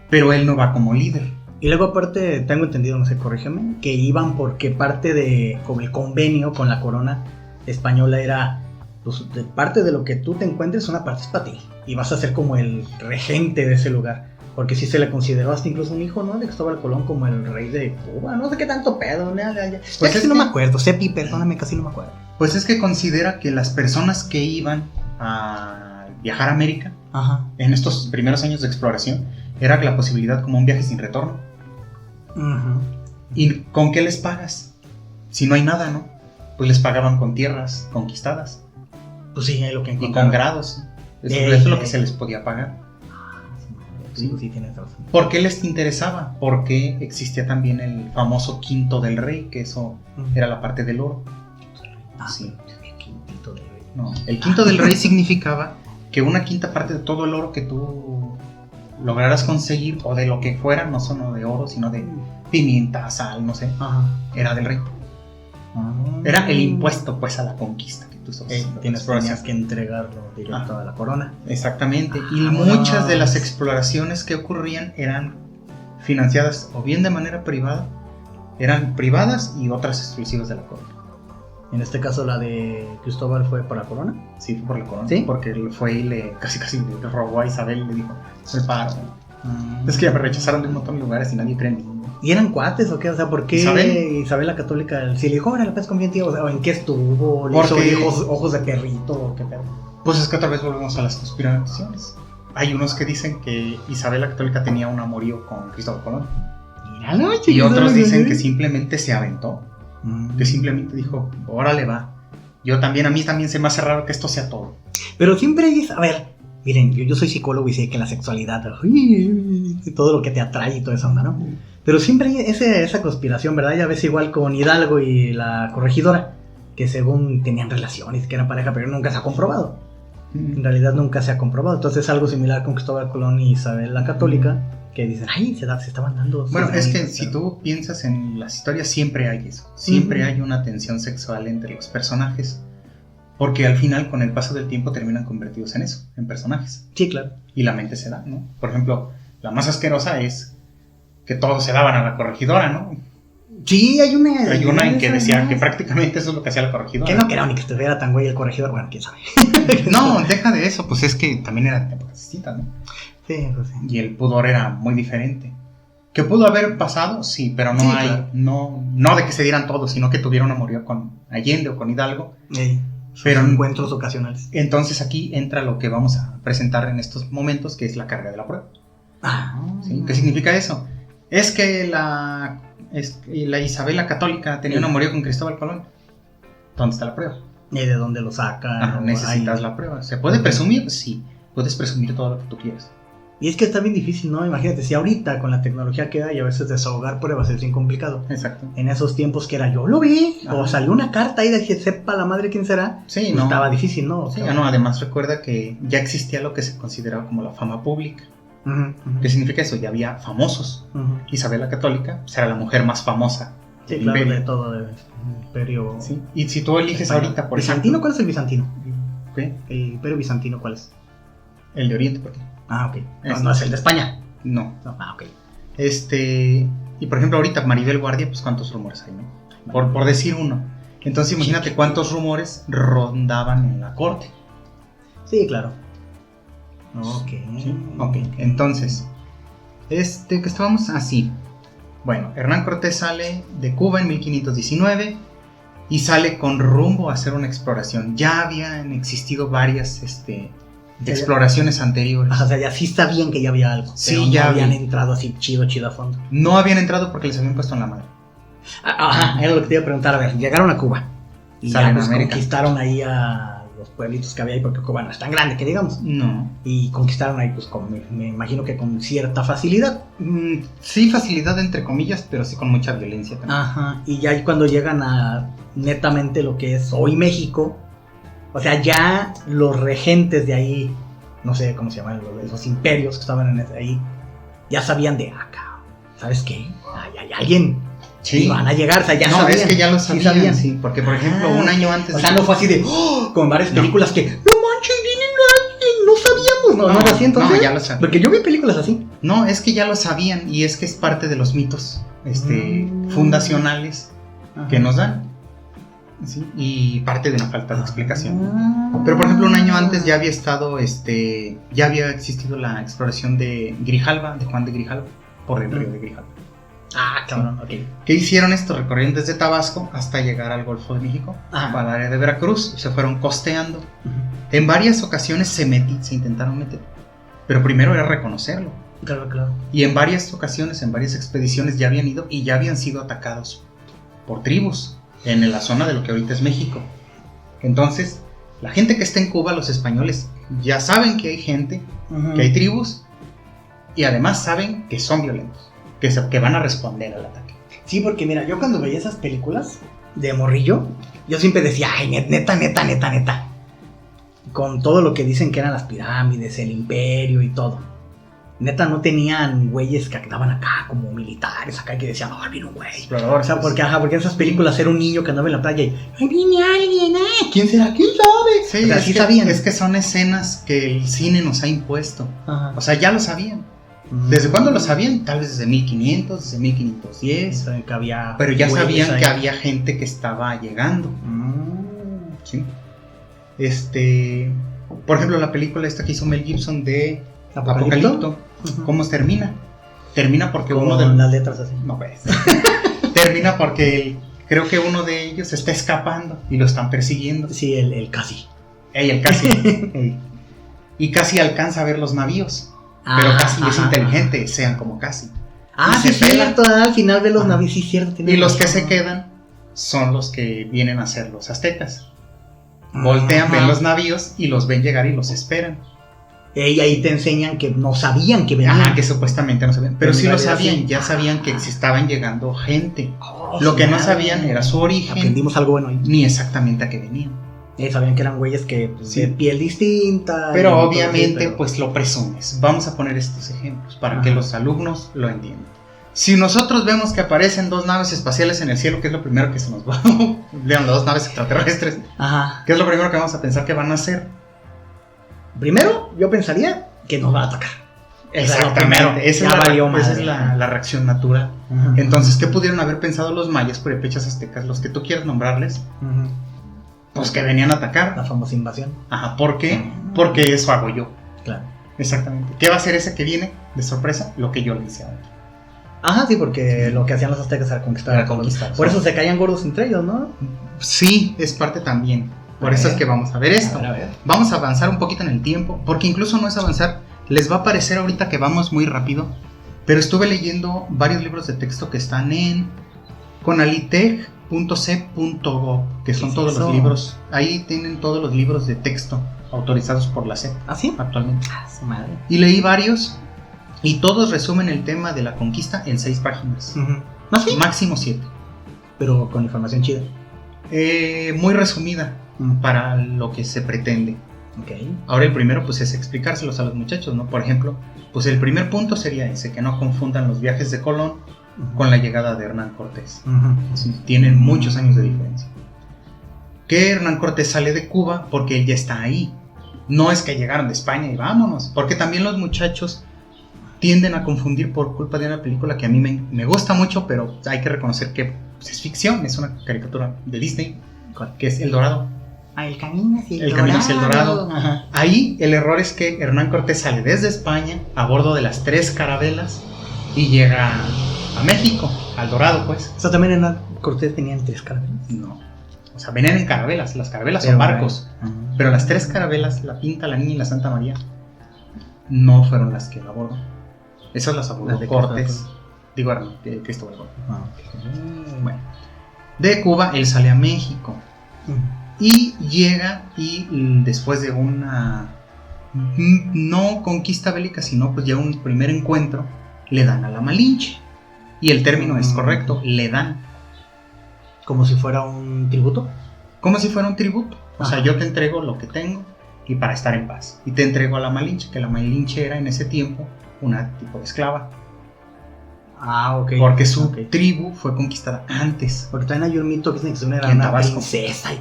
Speaker 1: Pero él no va como líder.
Speaker 2: Y luego aparte, tengo entendido, no sé, corrígeme, que iban porque parte de como el convenio con la corona española era, pues, de parte de lo que tú te encuentres, una parte es para ti. Y vas a ser como el regente de ese lugar. Porque sí se le consideró hasta incluso un hijo, ¿no? De Cristóbal Colón como el rey de Cuba. No sé qué tanto pedo. Pues casi no me acuerdo. Seppi, perdóname, casi no me acuerdo.
Speaker 1: Pues es que considera que las personas que iban a viajar a América, en estos primeros años de exploración, era la posibilidad como un viaje sin retorno. ¿Y con qué les pagas? Si no hay nada, ¿no? Pues les pagaban con tierras conquistadas.
Speaker 2: Pues sí, es lo que
Speaker 1: y con grados. Eso es lo que se les podía pagar.
Speaker 2: Sí, tienes razón.
Speaker 1: ¿Por qué les interesaba? Porque existía también el famoso quinto del rey, que eso era la parte del oro.
Speaker 2: Sí. El quintito del rey.
Speaker 1: No, el quinto del rey significaba que una quinta parte de todo el oro que tú lograras conseguir, o de lo que fuera, no solo de oro, sino de pimienta, sal, no sé, era del rey. Era el impuesto, pues, a la conquista.
Speaker 2: Tenías que entregarlo directo a la corona.
Speaker 1: Exactamente. Y muchas de las exploraciones que ocurrían eran financiadas o bien de manera privada, eran privadas y otras exclusivas de la corona.
Speaker 2: En este caso la de Cristóbal fue por la corona.
Speaker 1: Sí, fue por la corona.
Speaker 2: ¿Sí?
Speaker 1: Porque él fue y casi le robó a Isabel y le dijo, me paro. Es que ya me rechazaron de un montón de lugares y nadie cree en mí.
Speaker 2: ¿Y eran cuates o qué? O sea, ¿por qué Isabel la Católica si le dijo, ahora la paz confía en ti? O ¿en qué estuvo? ¿Le hizo ojos de perrito o qué pedo?
Speaker 1: Pues es que otra vez volvemos a las conspiraciones. Hay unos que dicen que Isabel la Católica tenía un amorío con Cristóbal Colón.
Speaker 2: Míralo,
Speaker 1: y otros dicen que simplemente se aventó. Que simplemente dijo, órale va. A mí también se me hace raro que esto sea todo.
Speaker 2: Pero siempre dice, a ver, miren, yo soy psicólogo y sé que la sexualidad, todo lo que te atrae y toda esa onda, ¿no? Pero siempre hay esa conspiración, ¿verdad? Ya ves igual con Hidalgo y la corregidora, que según tenían relaciones, que eran pareja, pero nunca se ha comprobado. En realidad nunca se ha comprobado. Entonces es algo similar con Cristóbal Colón y Isabel la Católica, que dicen, ay, se estaban dando...
Speaker 1: Bueno, es que si tú piensas en las historias, siempre hay eso. Siempre hay una tensión sexual entre los personajes. Porque al final, con el paso del tiempo, terminan convertidos en eso, en personajes.
Speaker 2: Sí, claro.
Speaker 1: Y la mente se da, ¿no? Por ejemplo, la más asquerosa es que todos se daban a la corregidora, ¿no?
Speaker 2: Sí, hay una
Speaker 1: en que decía que prácticamente eso es lo que hacía la corregidora.
Speaker 2: Que no quería ni que estuviera tan güey el corregidor, bueno, quién sabe.
Speaker 1: No, deja de eso, pues es que también era de épocas distintas, ¿no?
Speaker 2: Sí, pues sí.
Speaker 1: Y el pudor era muy diferente. ¿Que pudo haber pasado? Sí, pero no hay, claro. no de que se dieran todos, sino que tuvieron un amorío con Allende o con Hidalgo.
Speaker 2: Pero encuentros ocasionales.
Speaker 1: Entonces aquí entra lo que vamos a presentar en estos momentos, que es la carga de la prueba. ¿Sí? ¿Qué significa eso? Es que la Isabel la Católica tenía un amorío con Cristóbal Colón. ¿Dónde está la prueba?
Speaker 2: ¿Y de dónde lo sacan?
Speaker 1: Necesitas la prueba. ¿Se puede presumir? Sí. Puedes presumir todo lo que tú quieras.
Speaker 2: Y es que está bien difícil, ¿no? Imagínate, si ahorita con la tecnología que hay, a veces desahogar pruebas es bien complicado.
Speaker 1: Exacto.
Speaker 2: En esos tiempos que era yo lo vi,
Speaker 1: Ajá.
Speaker 2: o salió una carta ahí de que sepa la madre quién será,
Speaker 1: Sí,
Speaker 2: pues
Speaker 1: no.
Speaker 2: estaba difícil, ¿no?
Speaker 1: Sí, no, además recuerda que ya existía lo que se consideraba como la fama pública.
Speaker 2: Ujú, ujú.
Speaker 1: ¿Qué significa eso? Ya había famosos.
Speaker 2: Ujú.
Speaker 1: Isabel la Católica pues, era la mujer más famosa
Speaker 2: Sí,
Speaker 1: del
Speaker 2: claro,
Speaker 1: imperio.
Speaker 2: de todo el imperio.
Speaker 1: Sí. Y si tú eliges
Speaker 2: español.
Speaker 1: ahorita, por
Speaker 2: ¿Bizantino?
Speaker 1: ejemplo...
Speaker 2: ¿Cuál es el bizantino?
Speaker 1: ¿Qué?
Speaker 2: El imperio bizantino, ¿cuál es?
Speaker 1: El de Oriente, ¿por qué?
Speaker 2: Ah, ok. No,
Speaker 1: Este.
Speaker 2: no es el de España.
Speaker 1: No.
Speaker 2: No, ah, ok.
Speaker 1: Y por ejemplo ahorita Maribel Guardia, pues cuántos rumores hay, ¿no? Por decir uno. Entonces imagínate cuántos rumores rondaban en la corte.
Speaker 2: Sí, claro. Ok.
Speaker 1: ¿Sí? Ok, entonces, que estábamos así. Bueno, Hernán Cortés sale de Cuba en 1519 y sale con rumbo a hacer una exploración. Ya habían existido varias exploraciones anteriores.
Speaker 2: Ajá, o sea, ya sí sabían que ya había algo.
Speaker 1: Sí,
Speaker 2: pero
Speaker 1: ya
Speaker 2: no habían
Speaker 1: vi.
Speaker 2: entrado así chido a fondo.
Speaker 1: No habían entrado porque les habían puesto en la madre.
Speaker 2: Ajá, era lo que te iba a preguntar. A ver, llegaron a Cuba y
Speaker 1: Salen
Speaker 2: ya pues,
Speaker 1: a América.
Speaker 2: conquistaron ahí a los pueblitos que había ahí, porque Cuba no es tan grande que digamos.
Speaker 1: No.
Speaker 2: Y conquistaron ahí, pues me imagino que con cierta facilidad.
Speaker 1: Sí, facilidad entre comillas, pero sí con mucha violencia también.
Speaker 2: Ajá, y ya ahí cuando llegan a netamente lo que es hoy México, o sea, ya los regentes de ahí, no sé cómo se llaman, los imperios que estaban ahí, ya sabían de acá, ¿sabes qué? Hay alguien.
Speaker 1: Sí.
Speaker 2: Y van a llegar, o sea, ya
Speaker 1: no,
Speaker 2: sabían.
Speaker 1: es que ya lo
Speaker 2: Sí
Speaker 1: sabían, sí, porque por ejemplo,
Speaker 2: Ah.
Speaker 1: un año antes
Speaker 2: O sea, no fue así de, ¡oh! Con varias películas que, no manches, vienen alguien, no sabíamos. No era así entonces.
Speaker 1: No, ya lo sabían.
Speaker 2: Porque yo vi películas así.
Speaker 1: No, es que ya lo sabían y es que es parte de los mitos fundacionales que nos dan. ¿Sí? Y parte de una falta de explicación. Pero por ejemplo, un año antes ya había estado, ya había existido la exploración de Grijalva, de Juan de Grijalva, por el río de Grijalva.
Speaker 2: Ah, cabrón, ok.
Speaker 1: ¿Qué hicieron esto? Recorrieron desde Tabasco hasta llegar al Golfo de México,
Speaker 2: Ajá.
Speaker 1: al área de Veracruz, y se fueron costeando. En varias ocasiones se intentaron meter, pero primero era reconocerlo.
Speaker 2: Claro, claro.
Speaker 1: Y en varias ocasiones, en varias expediciones ya habían ido y ya habían sido atacados por tribus en la zona de lo que ahorita es México. Entonces, la gente que está en Cuba, los españoles, ya saben que hay gente, que hay tribus, y además saben que son violentos, que van a responder al ataque.
Speaker 2: Sí, porque mira, yo cuando veía esas películas de morrillo, yo siempre decía, ay, neta. Con todo lo que dicen que eran las pirámides, el imperio y todo. Neta, no tenían güeyes que andaban acá como militares, acá que decían, oh, viene un güey.
Speaker 1: Exploradores,
Speaker 2: O sea, porque en esas películas era un niño que andaba en la playa y,
Speaker 1: ¡ay, viene alguien!
Speaker 2: ¿quién será? ¿Quién sabe?
Speaker 1: Sí,
Speaker 2: O sea,
Speaker 1: es
Speaker 2: sí
Speaker 1: que,
Speaker 2: sabían.
Speaker 1: es que son escenas que el cine nos ha impuesto.
Speaker 2: Ajá.
Speaker 1: O sea, ya lo sabían. ¿Desde cuándo lo sabían? Tal vez desde 1500, desde 1510.
Speaker 2: Saben que había
Speaker 1: Pero ya
Speaker 2: güeyes
Speaker 1: sabían
Speaker 2: ahí.
Speaker 1: que había gente que estaba llegando. ¿Sí? Por ejemplo, la película esta que hizo Mel Gibson de Apocalipto, ¿cómo termina? Termina porque
Speaker 2: con
Speaker 1: uno de
Speaker 2: las letras así.
Speaker 1: No, pues. Termina porque creo que uno de ellos está escapando y lo están persiguiendo.
Speaker 2: Sí, el casi.
Speaker 1: El casi. Y casi alcanza a ver los navíos. Pero casi es inteligente, sean como casi.
Speaker 2: Ah,
Speaker 1: Y
Speaker 2: sí,
Speaker 1: se pela.
Speaker 2: cierto, al final de los
Speaker 1: Ajá.
Speaker 2: navíos, sí, cierto.
Speaker 1: Y los que se quedan son los que vienen a ser los aztecas. Voltean, ven los navíos y los ven llegar y los esperan.
Speaker 2: Y ahí te enseñan que no sabían que venían.
Speaker 1: Ajá, que supuestamente no sabían. Pero
Speaker 2: Pero
Speaker 1: sí
Speaker 2: en
Speaker 1: lo
Speaker 2: realidad
Speaker 1: sabían,
Speaker 2: sí.
Speaker 1: ya sabían que estaban llegando gente.
Speaker 2: Oh,
Speaker 1: Lo que no
Speaker 2: madre.
Speaker 1: sabían era su origen,
Speaker 2: Aprendimos algo bueno ahí.
Speaker 1: ni exactamente a qué venían.
Speaker 2: Sabían que eran güeyes que pues,
Speaker 1: Sí.
Speaker 2: de piel distinta.
Speaker 1: Pero
Speaker 2: y todo
Speaker 1: obviamente,
Speaker 2: así, pero-
Speaker 1: pues lo presumes. Vamos a poner estos ejemplos para
Speaker 2: Ajá.
Speaker 1: que los alumnos lo entiendan. Si nosotros vemos que aparecen dos naves espaciales en el cielo, ¿qué es lo primero que se nos va? Vean, las dos naves extraterrestres.
Speaker 2: Ajá.
Speaker 1: ¿Qué es lo primero que vamos a pensar que van a hacer?
Speaker 2: Primero, yo pensaría que nos van a atacar.
Speaker 1: Exactamente. Esa
Speaker 2: Ya
Speaker 1: es,
Speaker 2: valió
Speaker 1: esa
Speaker 2: madre.
Speaker 1: es la reacción natural.
Speaker 2: Ajá.
Speaker 1: Entonces, ¿qué pudieron haber pensado los mayas, purépechas, aztecas, los que tú quieras nombrarles?
Speaker 2: Ujú.
Speaker 1: Pues que venían a atacar.
Speaker 2: La famosa invasión.
Speaker 1: Ajá, ¿por qué? Porque eso hago yo.
Speaker 2: Claro.
Speaker 1: Exactamente. ¿Qué va a ser ese que viene de sorpresa? Lo que yo le hice ahora.
Speaker 2: Ajá, sí, porque lo que hacían los aztecas era conquistar.
Speaker 1: Era conquistar.
Speaker 2: Por eso se caían gordos entre ellos, ¿no?
Speaker 1: Sí, es parte también. Por
Speaker 2: A
Speaker 1: eso
Speaker 2: ver.
Speaker 1: es que vamos a ver esto.
Speaker 2: A ver.
Speaker 1: Vamos a avanzar un poquito en el tiempo, porque incluso no es avanzar. Les va a parecer ahorita que vamos muy rápido, pero estuve leyendo varios libros de texto que están en conalitech.c.gov, que son
Speaker 2: ¿Qué es
Speaker 1: todos
Speaker 2: eso?
Speaker 1: los libros. Ahí tienen todos los libros de texto autorizados por la SEP
Speaker 2: ¿Ah, sí?
Speaker 1: actualmente.
Speaker 2: Ah, su madre.
Speaker 1: Y leí varios Y todos resumen el tema de la conquista en 6 páginas.
Speaker 2: ¿Ah, sí?
Speaker 1: Máximo 7.
Speaker 2: Pero con información chida.
Speaker 1: Muy resumida para lo que se pretende.
Speaker 2: Okay.
Speaker 1: Ahora el primero pues es explicárselos a los muchachos, ¿no? Por ejemplo, pues el primer punto sería ese, que no confundan los viajes de Colón con la llegada de Hernán Cortés. Sí, tienen muchos años de diferencia. Que Hernán Cortés sale de Cuba porque él ya está ahí. No es que llegaron de España y vámonos, porque también los muchachos tienden a confundir por culpa de una película que a mí me gusta mucho, pero hay que reconocer que pues, es ficción, es una caricatura de Disney, que es El Dorado.
Speaker 2: El camino hacia
Speaker 1: el camino hacia el Dorado. Ajá. Ahí el error es que Hernán Cortés sale desde España a bordo de las 3 carabelas y llega a México, al Dorado, pues.
Speaker 2: O sea, también Hernán Cortés tenían 3 carabelas.
Speaker 1: No, o sea, venían en carabelas, las carabelas son barcos, pero las 3 carabelas, la Pinta, la Niña y la Santa María, no fueron las que abordó. Esas las abordó Cortés. Digo, Cristóbal Colón.
Speaker 2: Okay.
Speaker 1: Bueno, de Cuba él sale a México. Y llega y después de una no conquista bélica, sino pues ya un primer encuentro, le dan a la Malinche. Y el término es correcto, le dan.
Speaker 2: ¿Como si fuera un tributo?
Speaker 1: Como si fuera un tributo. O sea, yo te entrego lo que tengo y para estar en paz. Y te entrego a la Malinche, que la Malinche era en ese tiempo una tipo de esclava.
Speaker 2: Ah, ok.
Speaker 1: Porque su tribu fue conquistada antes.
Speaker 2: Porque también hay un mito que dicen que era una princesa y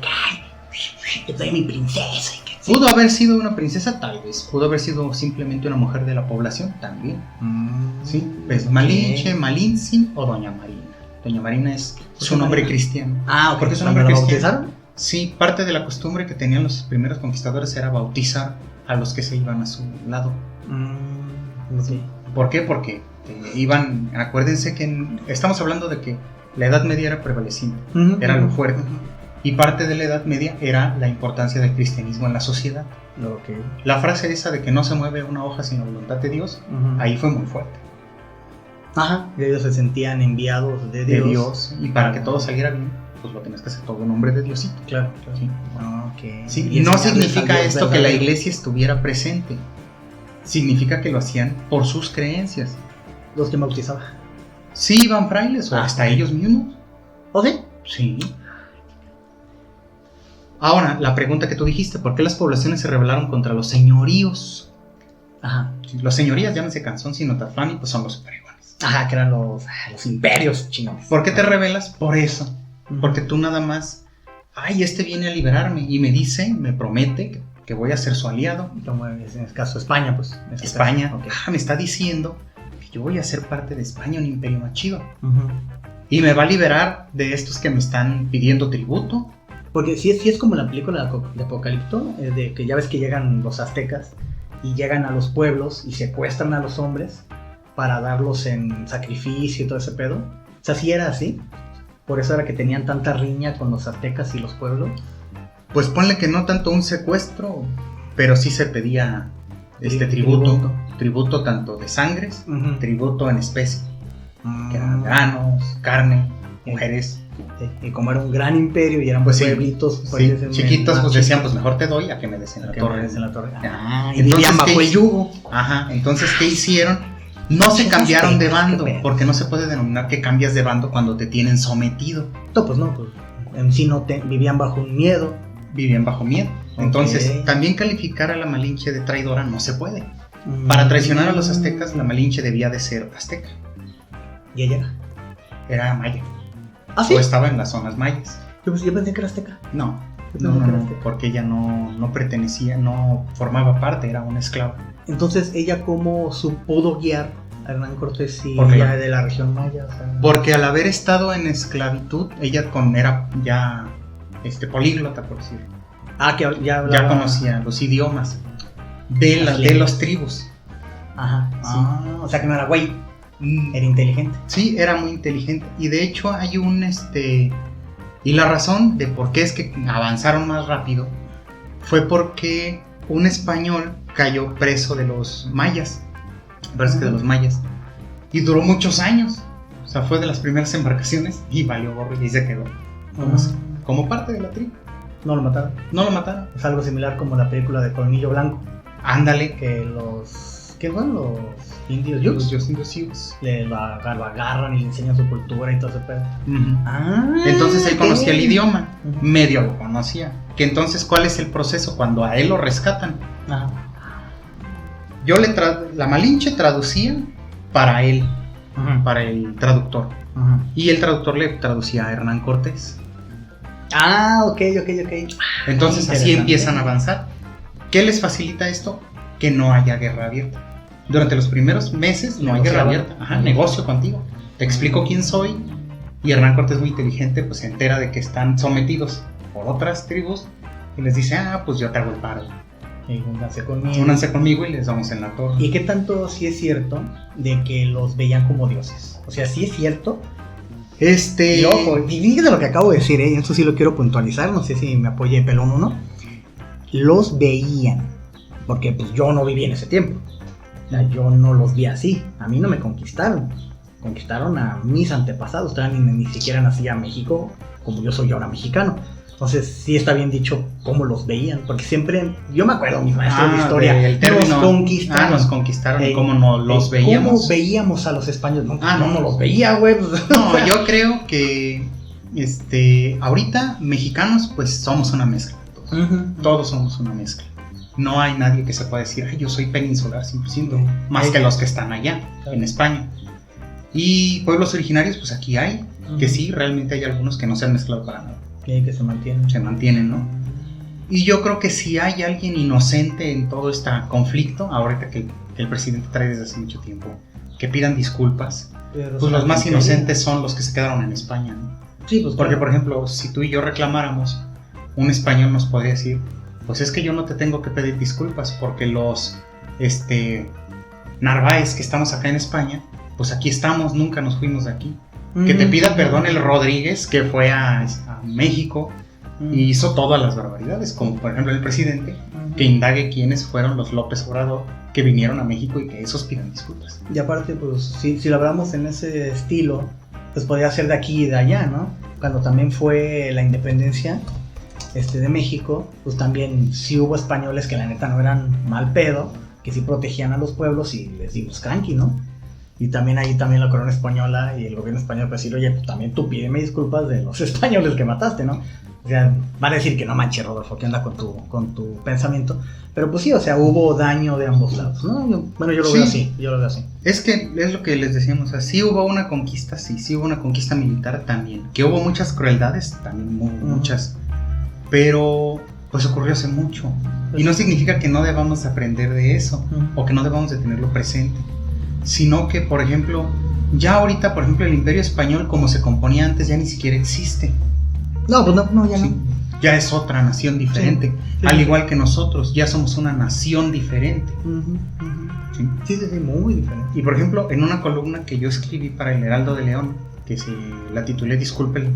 Speaker 2: que soy mi princesa. Y que, sí.
Speaker 1: Pudo haber sido una princesa, tal vez. Pudo haber sido simplemente una mujer de la población, también. Sí, pues Malinche, Malintzin o Doña Marina. Doña Marina es su nombre cristiano.
Speaker 2: Ah, ok.
Speaker 1: ¿Por qué su nombre cristiano?
Speaker 2: ¿Bautizaron?
Speaker 1: Sí, parte de la costumbre que tenían los primeros conquistadores era bautizar a los que se iban a su lado.
Speaker 2: Sí.
Speaker 1: ¿Por qué? Porque iban, acuérdense que estamos hablando de que la Edad Media era prevaleciente, era lo fuerte. Y parte de la Edad Media era la importancia del cristianismo en la sociedad. La frase esa de que no se mueve una hoja sin la voluntad de Dios, ahí fue muy fuerte.
Speaker 2: Ajá, y ellos se sentían enviados de Dios.
Speaker 1: Y para que todo saliera bien, pues lo tenías que hacer todo en nombre de Diosito.
Speaker 2: Claro.
Speaker 1: Sí.
Speaker 2: Okay.
Speaker 1: Sí, y no significa esto que la iglesia estuviera presente. Significa que lo hacían por sus creencias.
Speaker 2: ¿Los que bautizaban?
Speaker 1: Sí, iban frailes o hasta ellos mismos.
Speaker 2: ¿O sí?
Speaker 1: Sí. Ahora, la pregunta que tú dijiste, ¿por qué las poblaciones se rebelaron contra los señoríos?
Speaker 2: Ajá.
Speaker 1: Los señorías, llámense Canzón, Sinotatlán, y pues son los superiguales.
Speaker 2: Ajá, que eran los imperios chinos.
Speaker 1: ¿Por qué te rebelas? Por eso. Porque tú nada más, este viene a liberarme y me dice, me promete que voy a ser su aliado.
Speaker 2: Como en este caso España, pues.
Speaker 1: España, me está diciendo que yo voy a ser parte de España, un imperio más chido. Y me va a liberar de estos que me están pidiendo tributo.
Speaker 2: Porque sí es como la película de Apocalipto, de que ya ves que llegan los aztecas y llegan a los pueblos y secuestran a los hombres para darlos en sacrificio y todo ese pedo. O sea, sí era así. Por eso era que tenían tanta riña con los aztecas y los pueblos.
Speaker 1: Pues ponle que no tanto un secuestro, pero sí se pedía tributo tanto de sangres, tributo en especie, que eran granos, carne, mujeres.
Speaker 2: Y como era un gran imperio y eran pueblitos
Speaker 1: chiquitos, pues decían, pues mejor te doy a que me des en la torre.
Speaker 2: Y vivían bajo el yugo.
Speaker 1: Ajá, entonces ¿qué hicieron? No se cambiaron de bando, porque no se puede denominar que cambias de bando cuando te tienen sometido.
Speaker 2: No, pues en sí vivían bajo un miedo.
Speaker 1: Vivían bajo miedo. Entonces, también calificar a la Malinche de traidora no se puede. Para traicionar a los aztecas, la Malinche debía de ser azteca.
Speaker 2: ¿Y ella?
Speaker 1: Era maya.
Speaker 2: ¿Ah, sí?
Speaker 1: O estaba en las zonas mayas.
Speaker 2: Yo pensé que era azteca.
Speaker 1: No, porque ella no pertenecía, no formaba parte, era una esclava.
Speaker 2: Entonces, ¿ella cómo pudo guiar a Hernán Cortés y
Speaker 1: ella
Speaker 2: de la región maya? O sea,
Speaker 1: porque al haber estado en esclavitud, ella era ya políglota, por decirlo.
Speaker 2: Que ya
Speaker 1: conocía los idiomas de los tribus.
Speaker 2: Ajá. Sí. O sea que no era güey. Era inteligente.
Speaker 1: Sí, era muy inteligente. Y de hecho hay y la razón de por qué es que avanzaron más rápido fue porque un español cayó preso de los mayas. Parece que de los mayas. Y duró muchos años. O sea, fue de las primeras embarcaciones y valió gorro y se quedó. Como parte de la tribu.
Speaker 2: No lo mataron.
Speaker 1: No lo mataron.
Speaker 2: Es algo similar como la película de Colmillo Blanco.
Speaker 1: Ándale.
Speaker 2: Que ¿qué son los indios
Speaker 1: Los indios Sioux.
Speaker 2: lo agarran y le enseñan su cultura y todo ese pedo.
Speaker 1: Uh-huh. Entonces él conocía el idioma, medio lo conocía. Que entonces, ¿cuál es el proceso cuando a él lo rescatan?
Speaker 2: Ajá.
Speaker 1: La Malinche traducía para él, para el traductor. Y el traductor le traducía a Hernán Cortés.
Speaker 2: Ok.
Speaker 1: Entonces así empiezan a avanzar. ¿Qué les facilita esto? Que no haya guerra abierta. Durante los primeros meses no hay guerra abierta. Negocio contigo. Te explico quién soy. Y Hernán Cortés, muy inteligente, pues se entera de que están sometidos por otras tribus. Y les dice, pues yo te hago el paro. Únanse conmigo y les damos en la torre.
Speaker 2: ¿Y qué tanto sí es cierto de que los veían como dioses? O sea, sí es cierto. Y ojo, y fíjate lo que acabo de decir, eso sí lo quiero puntualizar, no sé si me apoye Pelón o no. Los veían, porque pues yo no viví en ese tiempo. O sea, yo no los vi así. A mí no me conquistaron. Conquistaron a mis antepasados. Ni siquiera nací a México como yo soy ahora mexicano. Entonces sí está bien dicho cómo los veían, porque siempre, yo me acuerdo, mis maestros de historia,
Speaker 1: el término,
Speaker 2: nos
Speaker 1: conquistaron y cómo no los veíamos.
Speaker 2: ¿Cómo veíamos a los españoles? No los veía, güey.
Speaker 1: No, yo creo que ahorita mexicanos pues somos una mezcla. Todos somos una mezcla. No hay nadie que se pueda decir, yo soy peninsular 100%, más que los que están allá, en España. Y pueblos originarios, pues aquí hay, que sí, realmente hay algunos que no se han mezclado para nada.
Speaker 2: Que se mantienen.
Speaker 1: Se mantienen, ¿no? Y yo creo que si hay alguien inocente en todo este conflicto, ahorita que el presidente trae desde hace mucho tiempo, que pidan disculpas, pues los más inocentes son los que se quedaron en España, ¿no?
Speaker 2: Sí, pues
Speaker 1: porque, por ejemplo, si tú y yo reclamáramos, un español nos podría decir, pues es que yo no te tengo que pedir disculpas, porque los Narváez que estamos acá en España, pues aquí estamos, nunca nos fuimos de aquí. Que te pida perdón el Rodríguez, que fue a México y hizo todas las barbaridades, como por ejemplo el presidente, que indague quiénes fueron los López Obrador que vinieron a México y que esos pidan disculpas.
Speaker 2: Y aparte, pues si lo hablamos en ese estilo, pues podría ser de aquí y de allá, ¿no? Cuando también fue la independencia de México, pues también sí hubo españoles que la neta no eran mal pedo, que sí protegían a los pueblos y les dimos cranky, ¿no? Y también ahí la corona española y el gobierno español puede decir, oye, pues también tú pídeme disculpas de los españoles que mataste, ¿no? O sea, van a decir que no manches, Rodolfo, ¿qué onda con tu pensamiento? Pero pues sí, o sea, hubo daño de ambos lados, ¿no? Yo lo veo así,
Speaker 1: Es que es lo que les decíamos, o sea, sí hubo una conquista, sí hubo una conquista militar también, que hubo muchas crueldades, también muchas, pero pues ocurrió hace mucho. Y no significa que no debamos aprender de eso, o que no debamos de tenerlo presente. Sino que, por ejemplo, ya ahorita, por ejemplo, el Imperio Español como se componía antes ya ni siquiera existe.
Speaker 2: No, pues no, ya no.
Speaker 1: Ya es otra nación diferente. Sí. Al igual que nosotros, ya somos una nación diferente.
Speaker 2: Sí, muy diferente.
Speaker 1: Y por ejemplo, en una columna que yo escribí para el Heraldo de León, que la titulé Disculpe,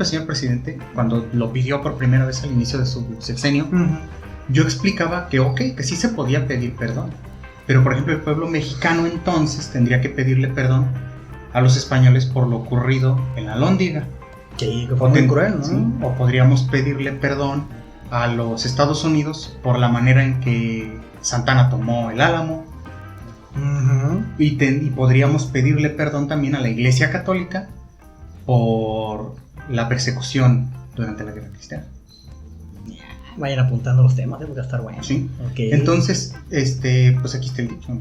Speaker 1: señor presidente, cuando lo pidió por primera vez al inicio de su sexenio, yo explicaba que sí se podía pedir perdón. Pero, por ejemplo, el pueblo mexicano entonces tendría que pedirle perdón a los españoles por lo ocurrido en la Alhóndiga.
Speaker 2: Que fue muy cruel, ¿no?
Speaker 1: Sí, o podríamos pedirle perdón a los Estados Unidos por la manera en que Santana tomó el Álamo. Y podríamos pedirle perdón también a la Iglesia Católica por la persecución durante la Guerra Cristiana.
Speaker 2: Vayan apuntando los temas, debe estar bueno.
Speaker 1: Sí.
Speaker 2: Okay.
Speaker 1: Entonces, pues aquí está el dicho.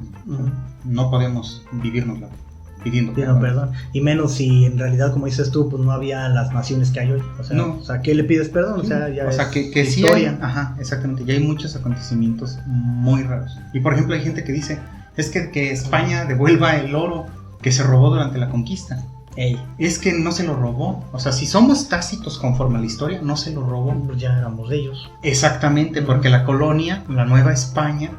Speaker 1: No podemos vivirnosla pidiendo
Speaker 2: perdón. Y menos si en realidad, como dices tú, pues no había las naciones que hay hoy. O sea, ¿qué le pides perdón? O sea, ya
Speaker 1: que sí hay, exactamente. Ya hay muchos acontecimientos muy raros. Y por ejemplo, hay gente que dice, es que España devuelva el oro que se robó durante la conquista. Es que no se lo robó. O sea, si somos tácitos conforme a la historia, no se lo robó.
Speaker 2: Pues ya éramos de ellos.
Speaker 1: Exactamente, porque la colonia, la Nueva España,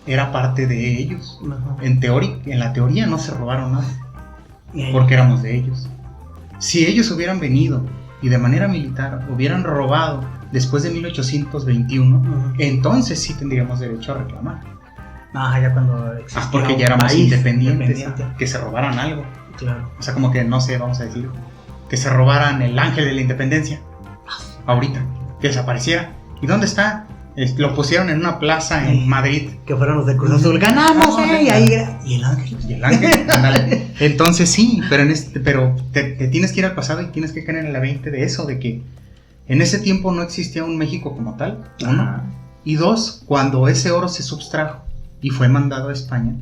Speaker 1: era parte de ellos. En la teoría no se robaron nada, porque éramos de ellos. Si ellos hubieran venido y de manera militar hubieran robado después de 1821, entonces sí tendríamos derecho a reclamar.
Speaker 2: Ya cuando existía
Speaker 1: porque ya éramos independientes. Que se robaran algo.
Speaker 2: Claro.
Speaker 1: O sea, como que, no sé, vamos a decir, que se robaran el ángel de la independencia ahorita, que desapareciera. ¿Y dónde está? Lo pusieron en una plaza en Madrid.
Speaker 2: Que fueron los de Cruz Azul. ¡Ganamos, Y ahí y el ángel.
Speaker 1: Y el ángel, ándale. Entonces sí, pero te tienes que ir al pasado y tienes que caer en la 20 de eso, de que en ese tiempo no existía un México como tal, uno. Y dos, cuando ese oro se subtrajo y fue mandado a España,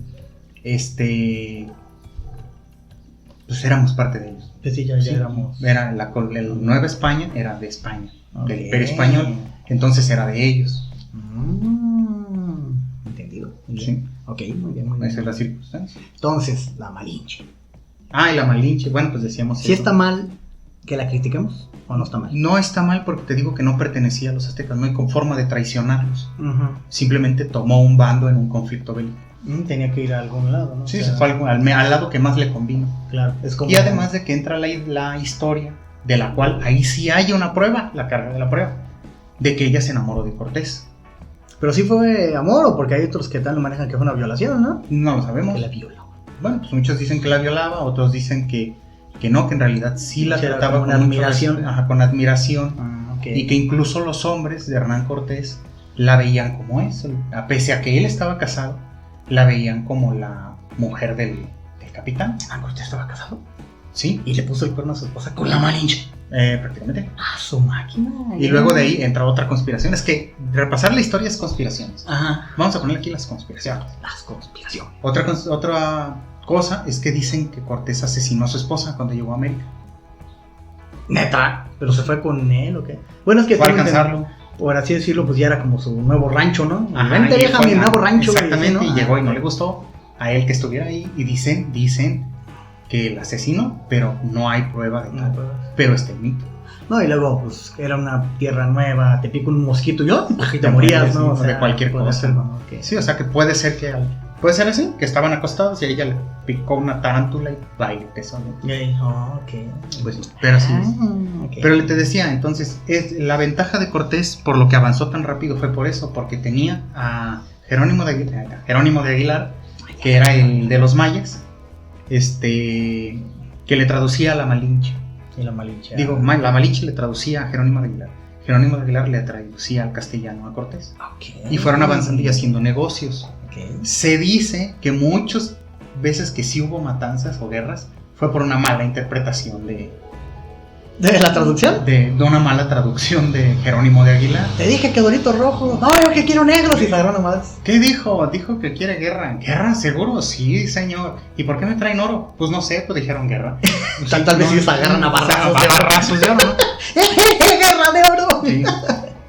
Speaker 1: pues éramos parte de ellos.
Speaker 2: Pues sí, ya éramos.
Speaker 1: Era la Nueva España era de España, del Imperio Español, entonces era de ellos.
Speaker 2: Entendido.
Speaker 1: Sí.
Speaker 2: Ok, muy bien, muy bien.
Speaker 1: Esa es la circunstancia.
Speaker 2: Entonces, la Malinche.
Speaker 1: Y la Malinche, bueno, pues decíamos
Speaker 2: ¿Sí está mal que la critiquemos o no está mal?
Speaker 1: No está mal porque te digo que no pertenecía a los aztecas, no hay forma de traicionarlos. Simplemente tomó un bando en un conflicto bélico.
Speaker 2: Tenía que ir a algún lado, ¿no?
Speaker 1: Sí, se fue al lado que más le convino.
Speaker 2: Claro, es como...
Speaker 1: Y además de que entra la historia, de la cual ahí sí hay una prueba, la carga de la prueba, de que ella se enamoró de Cortés.
Speaker 2: Pero sí fue amor, o porque hay otros que tal lo manejan que fue una violación, ¿no?
Speaker 1: No lo sabemos.
Speaker 2: Que la violó.
Speaker 1: Bueno, pues muchos dicen que la violaba, otros dicen que no, que en realidad sí la trataba
Speaker 2: con admiración.
Speaker 1: Con admiración.
Speaker 2: Okay.
Speaker 1: Y que incluso los hombres de Hernán Cortés la veían como eso, pese a que él estaba casado, la veían como la mujer del capitán.
Speaker 2: ¿Cortés estaba casado?
Speaker 1: Sí.
Speaker 2: Y le puso el cuerno a su esposa con la Malinche.
Speaker 1: Prácticamente.
Speaker 2: Su máquina.
Speaker 1: Y luego de ahí entra otra conspiración. Es que repasar la historia es conspiraciones.
Speaker 2: Ajá.
Speaker 1: Vamos a poner aquí las conspiraciones.
Speaker 2: Las conspiraciones.
Speaker 1: Otra cosa es que dicen que Cortés asesinó a su esposa cuando llegó a América.
Speaker 2: ¿Neta? ¿Pero se fue con él o qué? Bueno, es que...
Speaker 1: Fue a alcanzarlo.
Speaker 2: Por así decirlo, pues ya era como su nuevo rancho, ¿no?
Speaker 1: Ajá,
Speaker 2: vente, vieja, mi nuevo rancho.
Speaker 1: Exactamente,
Speaker 2: ¿no?
Speaker 1: Y llegó y no le gustó a él que estuviera ahí. Y dicen que el asesinó, pero no hay prueba de tal. Pero este mito.
Speaker 2: No, y luego, pues, era una tierra nueva, te pica un mosquito y te morías, ¿no?
Speaker 1: O sea, de cualquier cosa. ¿No? Okay. Sí, o sea, que puede ser así, que estaban acostados y a ella le picó una tarántula y baile, eso, ¿no?
Speaker 2: Ok.
Speaker 1: Pues, pero sí. Okay. Pero te decía, entonces, la ventaja de Cortés, por lo que avanzó tan rápido, fue por eso, porque tenía a Jerónimo de Aguilar, que era el de los mayas, que le traducía a la Malinche.
Speaker 2: Y la Malinche.
Speaker 1: Digo, la Malinche le traducía a Jerónimo de Aguilar. Jerónimo de Aguilar le traducía al castellano a Cortés.
Speaker 2: Okay.
Speaker 1: Y fueron avanzando y haciendo negocios.
Speaker 2: Okay.
Speaker 1: Se dice que muchas veces que sí hubo matanzas o guerras fue por una mala interpretación ¿De
Speaker 2: la traducción?
Speaker 1: De una mala traducción de Jerónimo de Aguilar.
Speaker 2: Te dije que Dorito rojo. No, yo que quiero negros y salieron nomás.
Speaker 1: ¿Qué dijo? Dijo que quiere guerra. ¿Guerra? ¿Seguro? Sí, señor. ¿Y por qué me traen oro? Pues no sé, pues dijeron guerra.
Speaker 2: Tal vez ellos agarran a barrazos
Speaker 1: de oro, ¿no?
Speaker 2: ¡Guerra de oro!
Speaker 1: Sí.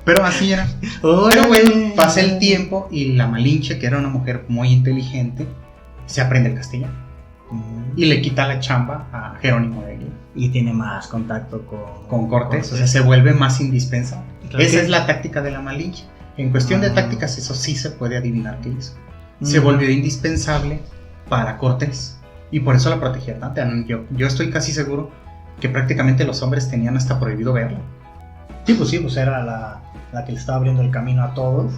Speaker 1: Pero así era. Pero bueno, pasa el tiempo y la Malinche, que era una mujer muy inteligente, se aprende el castellano. Y le quita la chamba a Jerónimo de Aguilar.
Speaker 2: Y tiene más contacto con
Speaker 1: Cortés, o sea, se vuelve más indispensable. Claro. Esa es la táctica de la Malinche. En cuestión de tácticas, eso sí se puede adivinar qué hizo. Se volvió indispensable para Cortés y por eso la protegía tanto. Yo estoy casi seguro que prácticamente los hombres tenían hasta prohibido verla.
Speaker 2: Sí, pues era la que le estaba abriendo el camino a todos.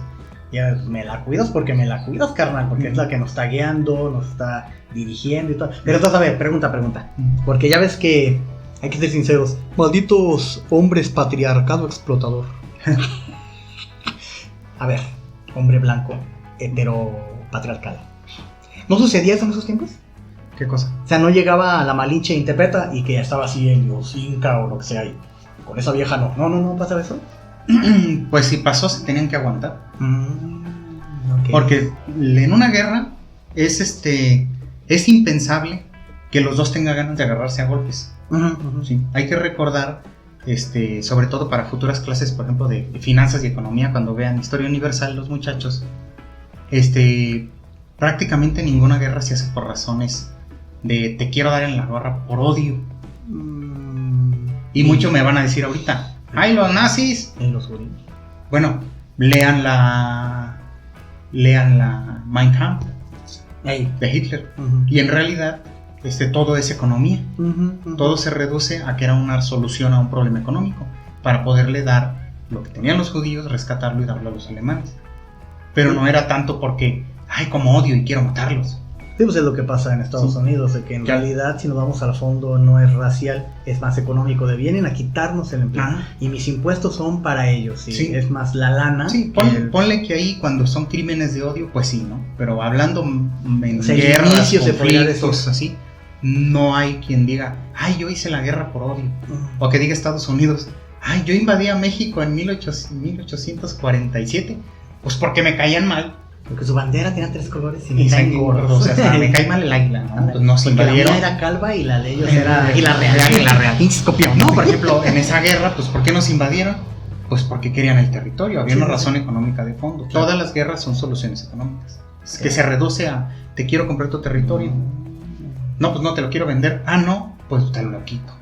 Speaker 2: Ya me la cuidas porque me la cuidas, carnal, porque es la que nos está guiando, nos está dirigiendo y todo. Pero entonces, a ver, pregunta. Porque ya ves que, hay que ser sinceros, malditos hombres patriarcado explotador. A ver, hombre blanco, heteropatriarcal. ¿No sucedía eso en esos tiempos?
Speaker 1: ¿Qué cosa?
Speaker 2: O sea, no llegaba a la Malinche interpreta y que ya estaba así en los Inca o lo que sea. Y con esa vieja no pasaba eso.
Speaker 1: Pues si pasó, se tenían que aguantar.
Speaker 2: Okay.
Speaker 1: Porque en una guerra es impensable que los dos tengan ganas de agarrarse a golpes. Sí. Hay que recordar, sobre todo para futuras clases, por ejemplo, de finanzas y economía, cuando vean Historia Universal, los muchachos, prácticamente ninguna guerra se hace por razones de te quiero dar en la garra por odio. Y muchos me van a decir ahorita, ¡ay, los nazis!
Speaker 2: Y los judíos.
Speaker 1: Bueno, lean la Mein Kampf de Hitler. Y en realidad todo es economía. Todo se reduce a que era una solución a un problema económico para poderle dar lo que tenían los judíos, rescatarlo y darlo a los alemanes. Pero no era tanto porque, ay, como odio y quiero matarlos.
Speaker 2: Sí, pues es lo que pasa en Estados Unidos, de que en realidad, si nos vamos al fondo, no es racial, es más económico, de vienen a quitarnos el empleo. Y mis impuestos son para ellos, ¿sí? Es más la lana.
Speaker 1: Sí, ponle que ahí cuando son crímenes de odio, pues sí, ¿no? Pero hablando en guerras, conflictos, así, no hay quien diga, ay, yo hice la guerra por odio. O que diga Estados Unidos, ay, yo invadí a México en 1847, pues porque me caían mal.
Speaker 2: Porque su bandera tenía 3 colores y me caen gordos.
Speaker 1: O sea, me cae mal el águila, ¿no? Pues nos invadieron.
Speaker 2: La mía era calva y la de ellos era águila real.
Speaker 1: Águila real. No, por ejemplo, en esa guerra, pues ¿por qué nos invadieron? Pues porque querían el territorio, había una razón económica de fondo. Claro. Todas las guerras son soluciones económicas. Es que se reduce a, te quiero comprar tu territorio. No, pues no te lo quiero vender. Ah, no, pues te lo quito.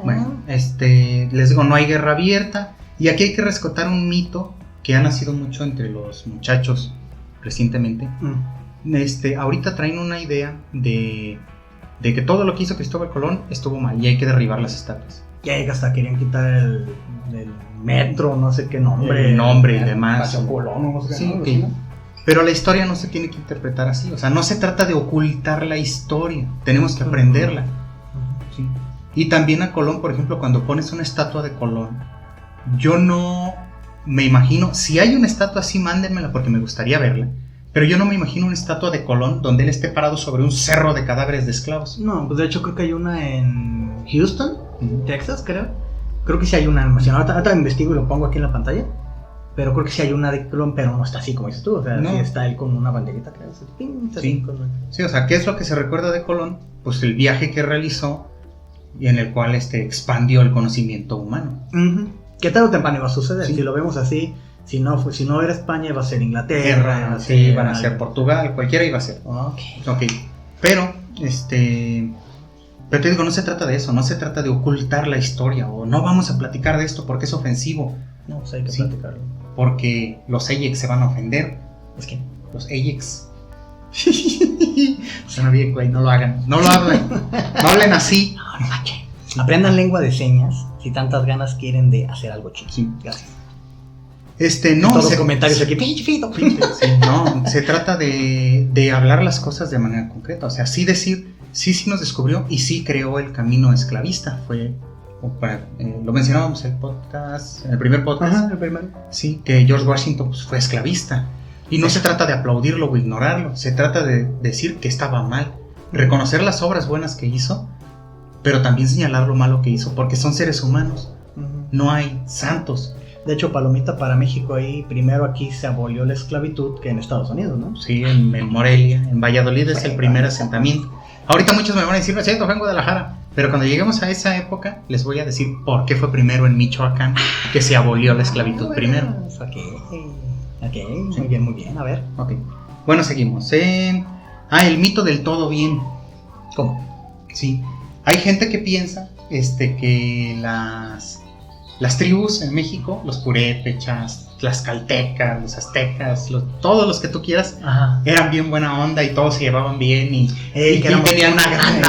Speaker 1: Bueno, les digo, no hay guerra abierta. Y aquí hay que rescatar un mito que ha nacido mucho entre los muchachos recientemente. Ahorita traen una idea de que todo lo que hizo Cristóbal Colón estuvo mal y hay que derribar las estatuas.
Speaker 2: Y hasta querían quitar el metro, no sé qué nombre.
Speaker 1: El nombre y demás.
Speaker 2: Paseo Colón, no sé qué.
Speaker 1: Sí, okay. Pero la historia no se tiene que interpretar así. O sea, no se trata de ocultar la historia. Tenemos que aprenderla. ¿Sí? Y también a Colón, por ejemplo, cuando pones una estatua de Colón, yo no me imagino, si hay una estatua así, mándenmela porque me gustaría verla. Pero yo no me imagino una estatua de Colón donde él esté parado sobre un cerro de cadáveres de esclavos.
Speaker 2: No, pues de hecho creo que hay una en Houston, Texas, creo. Creo que sí hay una animación. Ahorita investigo y lo pongo aquí en la pantalla. Pero creo que sí hay una de Colón, pero no está así como dices tú. O sea, sí está él con una banderita, creo.
Speaker 1: Sí, o sea, ¿qué es lo que se recuerda de Colón? Pues el viaje que realizó y en el cual expandió el conocimiento humano.
Speaker 2: ¿Qué tal o temprano iba a suceder? Si lo vemos así, si no era España, iba a ser Inglaterra,
Speaker 1: iban a ser Portugal, cualquiera iba a ser. Pero te digo, no se trata de eso, no se trata de ocultar la historia o no vamos a platicar de esto porque es ofensivo.
Speaker 2: No, pues hay que platicarlo.
Speaker 1: Porque los Ajax se van a ofender.
Speaker 2: ¿Es que?
Speaker 1: Los Ajax. Suena bien, güey, no lo hagan, no lo hablen, no hablen así.
Speaker 2: Aprendan lengua de señas si tantas ganas quieren de hacer algo chido.
Speaker 1: Sí.
Speaker 2: Gracias.
Speaker 1: No,
Speaker 2: todos los comentarios aquí, pinche fito.
Speaker 1: No, se trata de hablar las cosas de manera concreta. O sea, sí decir, sí nos descubrió y sí creó el camino esclavista. Lo mencionábamos en el primer podcast.
Speaker 2: El primero.
Speaker 1: Sí, que George Washington pues, fue esclavista. Y no se trata de aplaudirlo o ignorarlo. Se trata de decir que estaba mal. Reconocer las obras buenas que hizo, pero también señalar lo malo que hizo, porque son seres humanos. No hay santos.
Speaker 2: De hecho, palomita para México ahí, primero aquí se abolió la esclavitud que en Estados Unidos, ¿no?
Speaker 1: Sí, en Morelia, en Valladolid es el primer asentamiento. Ahorita muchos me van a decir, no es cierto, fue en Guadalajara, pero cuando lleguemos a esa época les voy a decir por qué fue primero en Michoacán que se abolió la esclavitud primero.
Speaker 2: Ok, muy bien, a ver.
Speaker 1: Bueno, seguimos. El mito del todo bien.
Speaker 2: ¿Cómo?
Speaker 1: Sí, hay gente que piensa que las tribus en México, los purépechas, las caltecas, los aztecas, todos los que tú quieras, eran bien buena onda y todos se llevaban bien y que tenían una gran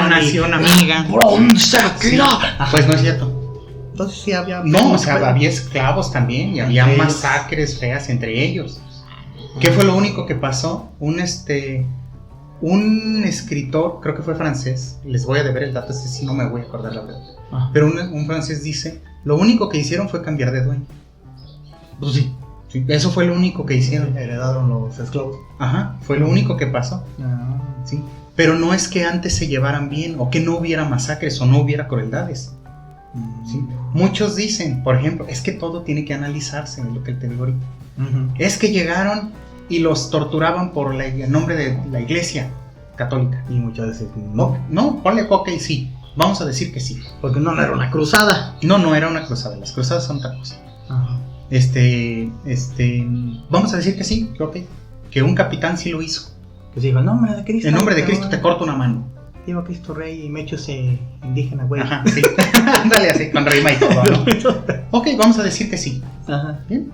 Speaker 1: nación amiga. Pues no es cierto.
Speaker 2: Entonces sí había...
Speaker 1: No, o sea, había esclavos también y había masacres feas entre ellos. ¿Qué fue lo único que pasó? Un escritor, creo que fue francés, les voy a deber el dato, si no me voy a acordar la verdad. Pero un francés dice, lo único que hicieron fue cambiar de dueño.
Speaker 2: Pues sí.
Speaker 1: Eso fue lo único que hicieron.
Speaker 2: Heredaron los esclavos.
Speaker 1: Fue lo único que pasó. Sí. Pero no es que antes se llevaran bien, o que no hubiera masacres, o no hubiera crueldades. ¿Sí? Muchos dicen, por ejemplo, es que todo tiene que analizarse, es lo que te digo ahorita. Es que llegaron y los torturaban por el nombre de la iglesia católica.
Speaker 2: Y muchas veces
Speaker 1: no, ponle coca y sí. Vamos a decir que sí.
Speaker 2: Porque no era una cruzada.
Speaker 1: No era una cruzada. Las cruzadas son otra cosa. Vamos a decir que sí, que un capitán sí lo hizo.
Speaker 2: Que digo, en nombre de Cristo.
Speaker 1: En nombre de Cristo te corto una mano.
Speaker 2: Viva Cristo Rey y me echo ese indígena, güey.
Speaker 1: Sí. Dale así, con rima y todo, ¿no? Vamos a decir que sí. Bien.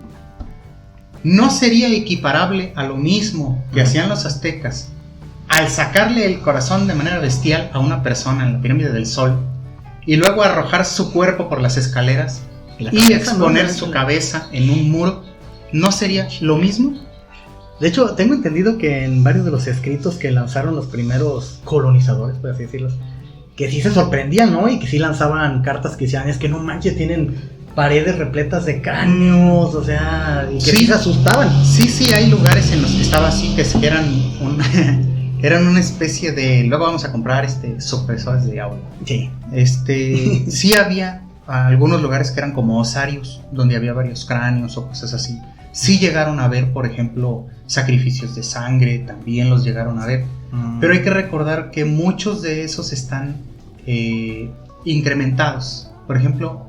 Speaker 1: No sería equiparable a lo mismo que hacían los aztecas al sacarle el corazón de manera bestial a una persona en la pirámide del Sol y luego arrojar su cuerpo por las escaleras y exponer su cabeza en un muro. ¿No sería lo mismo?
Speaker 2: De hecho, tengo entendido que en varios de los escritos que lanzaron los primeros colonizadores, por así decirlo, que sí se sorprendían, ¿no? Y que sí lanzaban cartas que decían, es que no manches, tienen paredes repletas de cráneos, o sea, y que sí se asustaban.
Speaker 1: Sí, hay lugares en los que estaba así, que eran eran una especie de, luego vamos a comprar supresores de agua.
Speaker 2: Sí.
Speaker 1: Sí había algunos lugares que eran como osarios, donde había varios cráneos o cosas así. Sí llegaron a ver, por ejemplo, sacrificios de sangre, también los llegaron a ver. Pero hay que recordar que muchos de esos están incrementados. Por ejemplo,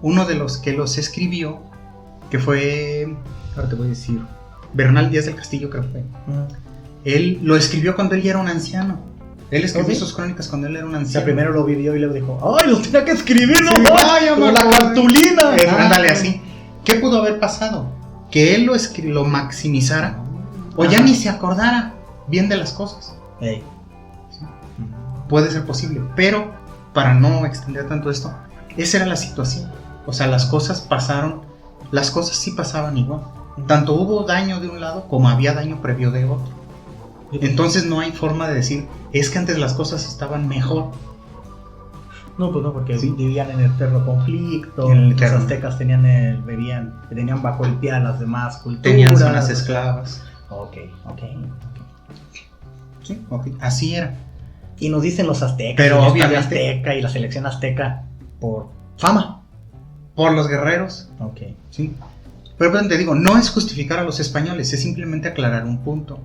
Speaker 1: uno de los que los escribió, que fue, ahora te voy a decir, Bernal Díaz del Castillo, creo que fue. Él lo escribió cuando él ya era un anciano. Él escribió sus crónicas cuando él era un anciano.
Speaker 2: O sea, primero lo vivió y luego dijo, ¡ay, los tenía que escribir!
Speaker 1: Sí,
Speaker 2: ¡No, vaya, como la cartulina!
Speaker 1: Ándale, así. ¿Qué pudo haber pasado? Que él lo maximizara o ya ni se acordara bien de las cosas.
Speaker 2: ¿Sí?
Speaker 1: Puede ser posible, pero para no extender tanto esto, esa era la situación. O sea, las cosas pasaron, las cosas sí pasaban igual. Tanto hubo daño de un lado como había daño previo de otro. Entonces no hay forma de decir, es que antes las cosas estaban mejor.
Speaker 2: No, pues no, porque vivían en el eterno conflicto. Los aztecas tenían bajo el pie a las demás culturas.
Speaker 1: Tenían zonas esclavas.
Speaker 2: Ok.
Speaker 1: Sí, ok, así era.
Speaker 2: Y nos dicen los aztecas,
Speaker 1: pero obviamente
Speaker 2: azteca y la selección azteca por fama.
Speaker 1: Por los guerreros.
Speaker 2: Ok.
Speaker 1: Sí. Pero te digo, no es justificar a los españoles, es simplemente aclarar un punto.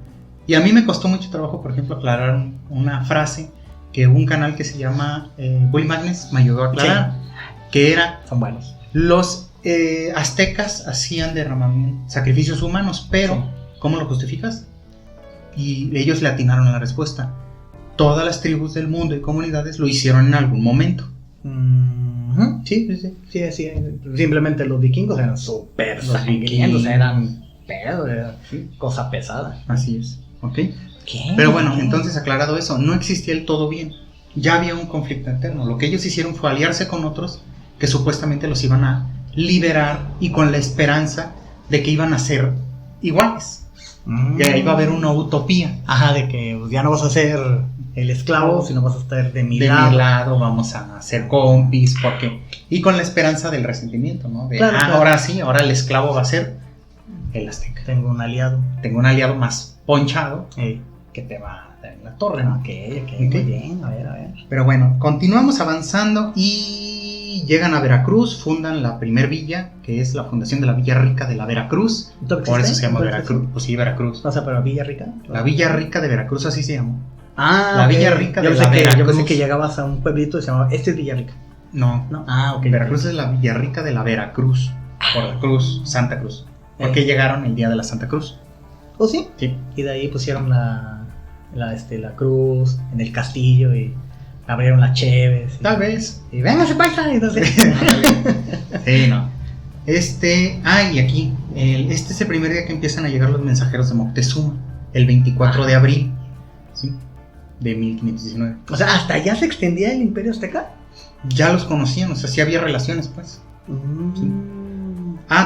Speaker 1: Y a mí me costó mucho trabajo, por ejemplo, aclarar una frase que un canal que se llama Willy Magnus me ayudó a aclarar, que era,
Speaker 2: son buenos.
Speaker 1: Los aztecas hacían derramamiento, sacrificios humanos, pero ¿cómo lo justificas? Y ellos le atinaron a la respuesta. Todas las tribus del mundo y comunidades lo hicieron en algún momento.
Speaker 2: Sí. Simplemente los vikingos eran súper sangrientos, eran pedo, cosa pesada.
Speaker 1: Así es. ¿Ok?
Speaker 2: ¿Qué?
Speaker 1: Pero bueno, entonces aclarado eso, no existía el todo bien. Ya había un conflicto interno. Lo que ellos hicieron fue aliarse con otros que supuestamente los iban a liberar y con la esperanza de que iban a ser iguales. Y ahí va a haber una utopía.
Speaker 2: Ajá, de que pues, ya no vas a ser el esclavo, sino vas a estar de mi
Speaker 1: lado, vamos a ser compis, porque... Y con la esperanza del resentimiento, ¿no? De, claro. Ahora sí, ahora el esclavo va a ser el azteca.
Speaker 2: Tengo un aliado
Speaker 1: más ponchado que te va a dar en la torre, ¿no?
Speaker 2: Ok, muy bien, a ver.
Speaker 1: Pero bueno, continuamos avanzando y llegan a Veracruz, fundan la primer villa, que es la fundación de la Villa Rica de la Veracruz. Por eso se llama Veracruz. Pues sí, Veracruz.
Speaker 2: O sea, pero Villa Rica.
Speaker 1: La Villa Rica de Veracruz, así se llama.
Speaker 2: La
Speaker 1: Villa Rica de la Veracruz.
Speaker 2: Yo pensé que llegabas a un pueblito y se llamaba, es Villa Rica.
Speaker 1: No.
Speaker 2: Ok.
Speaker 1: Veracruz es la Villa Rica de la Veracruz. Por la Cruz, Santa Cruz. Porque llegaron el día de la Santa Cruz.
Speaker 2: ¿Oh, sí?
Speaker 1: Sí.
Speaker 2: Y de ahí pusieron la cruz en el castillo y abrieron las cheves.
Speaker 1: Tal vez.
Speaker 2: Y véngase paisa. Entonces.
Speaker 1: Sí, no. Y aquí. Este es el primer día que empiezan a llegar los mensajeros de Moctezuma. El 24 de abril. ¿Sí? De 1519.
Speaker 2: O sea, ¿hasta allá se extendía el imperio azteca?
Speaker 1: Ya los conocían, o sea, sí había relaciones, pues. Sí.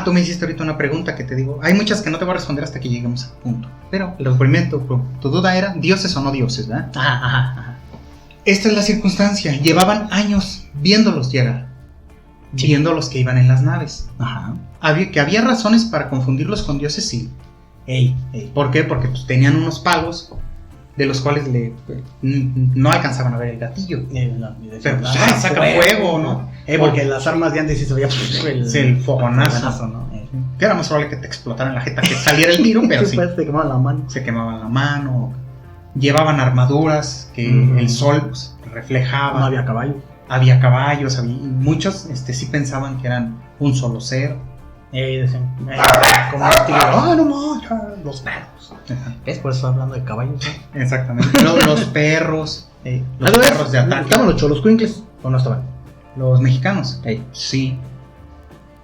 Speaker 1: Tú me hiciste ahorita una pregunta que te digo. Hay muchas que no te voy a responder hasta que lleguemos al punto. Pero lo primero, tu duda era dioses o no dioses, ¿verdad?
Speaker 2: Ajá.
Speaker 1: Esta es la circunstancia. Llevaban años viéndolos llegar. Sí. Viendo los que iban en las naves.
Speaker 2: Ajá.
Speaker 1: Había razones para confundirlos con dioses, sí. ¿Por qué? Porque pues, tenían unos palos de los cuales no alcanzaban a ver el gatillo. Pero pues, saca fuego, ¿no?
Speaker 2: Porque las armas de antes sí se veía
Speaker 1: el fogonazo,
Speaker 2: ¿no?
Speaker 1: Que era más probable que te explotaran la jeta que saliera el tiro, pero sí.
Speaker 2: Se quemaban la mano.
Speaker 1: Se quemaban la mano. Llevaban armaduras que el sol pues, reflejaba.
Speaker 2: No había caballos.
Speaker 1: Había caballos, muchos sí pensaban que eran un solo ser.
Speaker 2: Decían, como no manches, los perros. ¿Ves? Por eso hablando de caballos, ¿no?
Speaker 1: Exactamente. Los perros. Los perros de ataque.
Speaker 2: ¿Estaban los choloscuincles o no estaban?
Speaker 1: Los mexicanos. Sí.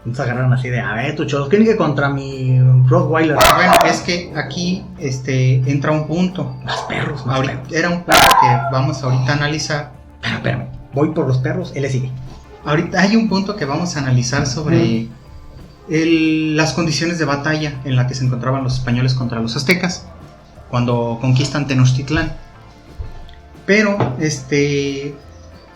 Speaker 2: Nos agarraron así de, a ver, tu choloscuincle contra mi Rottweiler.
Speaker 1: Bueno, es que aquí entra un punto.
Speaker 2: Los perros.
Speaker 1: Era un punto que vamos ahorita a analizar.
Speaker 2: Espérame. Voy por los perros, él le sigue.
Speaker 1: Ahorita hay un punto que vamos a analizar sobre las condiciones de batalla en las que se encontraban los españoles contra los aztecas cuando conquistan Tenochtitlán. Pero,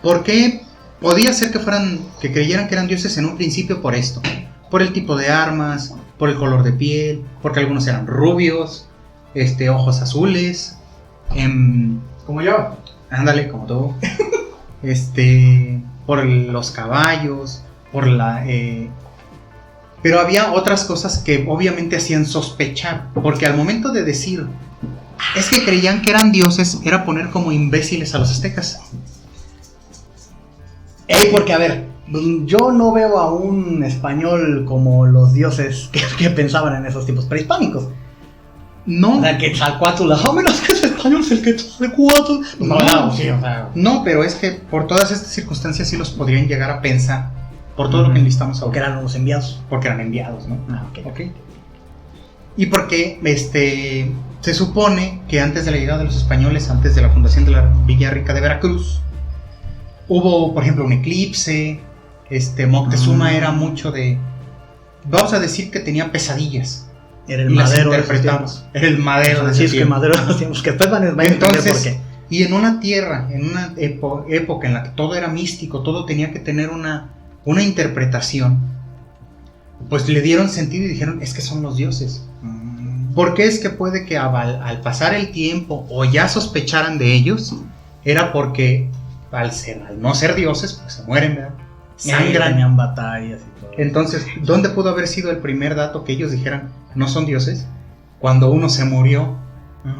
Speaker 1: ¿por qué? Podía ser que creyeran que eran dioses en un principio por esto, por el tipo de armas, por el color de piel, porque algunos eran rubios, ojos azules,
Speaker 3: como yo.
Speaker 1: Ándale, como tú. Por los caballos, pero había otras cosas que obviamente hacían sospechar, porque al momento de decir es que creían que eran dioses, era poner como imbéciles a los aztecas.
Speaker 2: Porque a ver, yo no veo a un español como los dioses que pensaban en esos tiempos prehispánicos.
Speaker 1: No.
Speaker 2: O sea, Quetzalcóatl, menos que es español, es el Quetzalcóatl.
Speaker 1: No, pero es que por todas estas circunstancias sí los podrían llegar a pensar, por todo lo que enlistamos ahora.
Speaker 2: Porque eran unos enviados.
Speaker 1: Porque eran enviados, ¿no?
Speaker 2: Okay.
Speaker 1: Y porque se supone que antes de la llegada de los españoles, antes de la fundación de la Villa Rica de Veracruz, hubo, por ejemplo, un eclipse. Moctezuma era mucho de... Vamos a decir que tenía pesadillas.
Speaker 2: Era el madero.
Speaker 1: Era el madero de
Speaker 2: ese tiempo. Madero de los tiempos. Que después van a entender por qué.
Speaker 1: Y en una tierra, en una época en la que todo era místico, todo tenía que tener una interpretación, pues le dieron sentido y dijeron, es que son los dioses. ¿Por qué es que puede que al pasar el tiempo o ya sospecharan de ellos? Era porque al no ser dioses, pues se mueren, ¿verdad? Sangran.
Speaker 2: Tenían batallas y todo.
Speaker 1: Entonces, ¿dónde pudo haber sido el primer dato que ellos dijeran, no son dioses? Cuando uno se murió,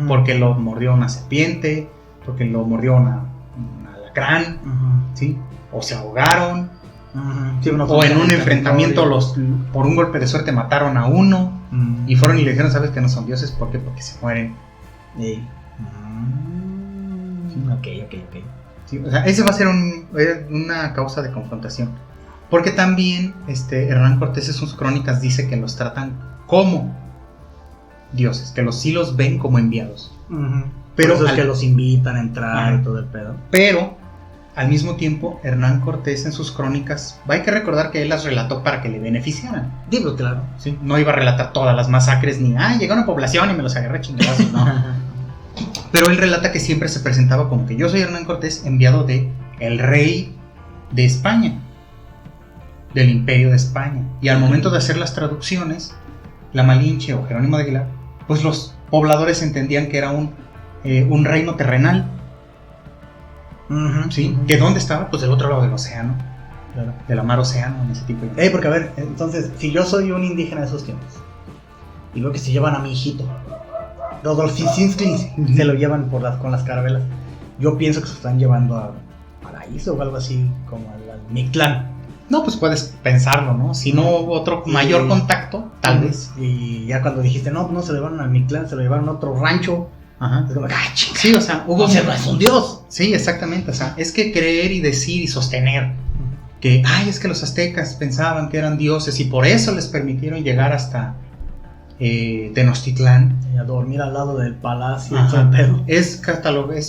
Speaker 1: porque lo mordió una serpiente, porque lo mordió un alacrán, ¿sí? O se ahogaron,
Speaker 2: sí,
Speaker 1: o en un enfrentamiento por un golpe de suerte mataron a uno, y fueron y le dijeron, ¿sabes que no son dioses? ¿Por qué? Porque se mueren.
Speaker 2: Sí. Ok.
Speaker 1: Sí, o sea, ese va a ser una causa de confrontación. Porque también Hernán Cortés en sus crónicas dice que los tratan como dioses, que sí los ven como enviados.
Speaker 2: Pero por eso es que los invitan a entrar y todo el pedo.
Speaker 1: Pero al mismo tiempo Hernán Cortés en sus crónicas, hay que recordar que él las relató para que le beneficiaran.
Speaker 2: Digo, claro.
Speaker 1: ¿Sí? No iba a relatar todas las masacres ni llegó una población y me los agarré chingadazos, no. Pero él relata que siempre se presentaba como que yo soy Hernán Cortés, enviado de el rey de España, del Imperio de España. Y al momento de hacer las traducciones, la Malinche o Jerónimo de Aguilar, pues los pobladores entendían que era un reino terrenal. ¿Sí? ¿Que dónde estaba? Pues del otro lado del océano. Claro. De la mar océano, en ese tipo de...
Speaker 2: porque a ver, entonces, si yo soy un indígena de esos tiempos y veo que se llevan a mi hijito Rodolfo Sisinskis, se lo llevan con las carabelas, yo pienso que se están llevando a Paraíso o algo así, como al Mictlán.
Speaker 1: No, pues puedes pensarlo, ¿no? Si no hubo otro mayor contacto, tal vez.
Speaker 2: Y ya cuando dijiste, no se lo llevaron al Mictlán, se lo llevaron a otro rancho. Es como,
Speaker 1: sí, o sea, hubo...
Speaker 2: es un dios.
Speaker 1: Sí, exactamente, o sea, es que creer y decir y sostener que, es que los aztecas pensaban que eran dioses y por eso les permitieron llegar hasta Tenochtitlán.
Speaker 2: Y a dormir al lado del palacio. Pero...
Speaker 1: Es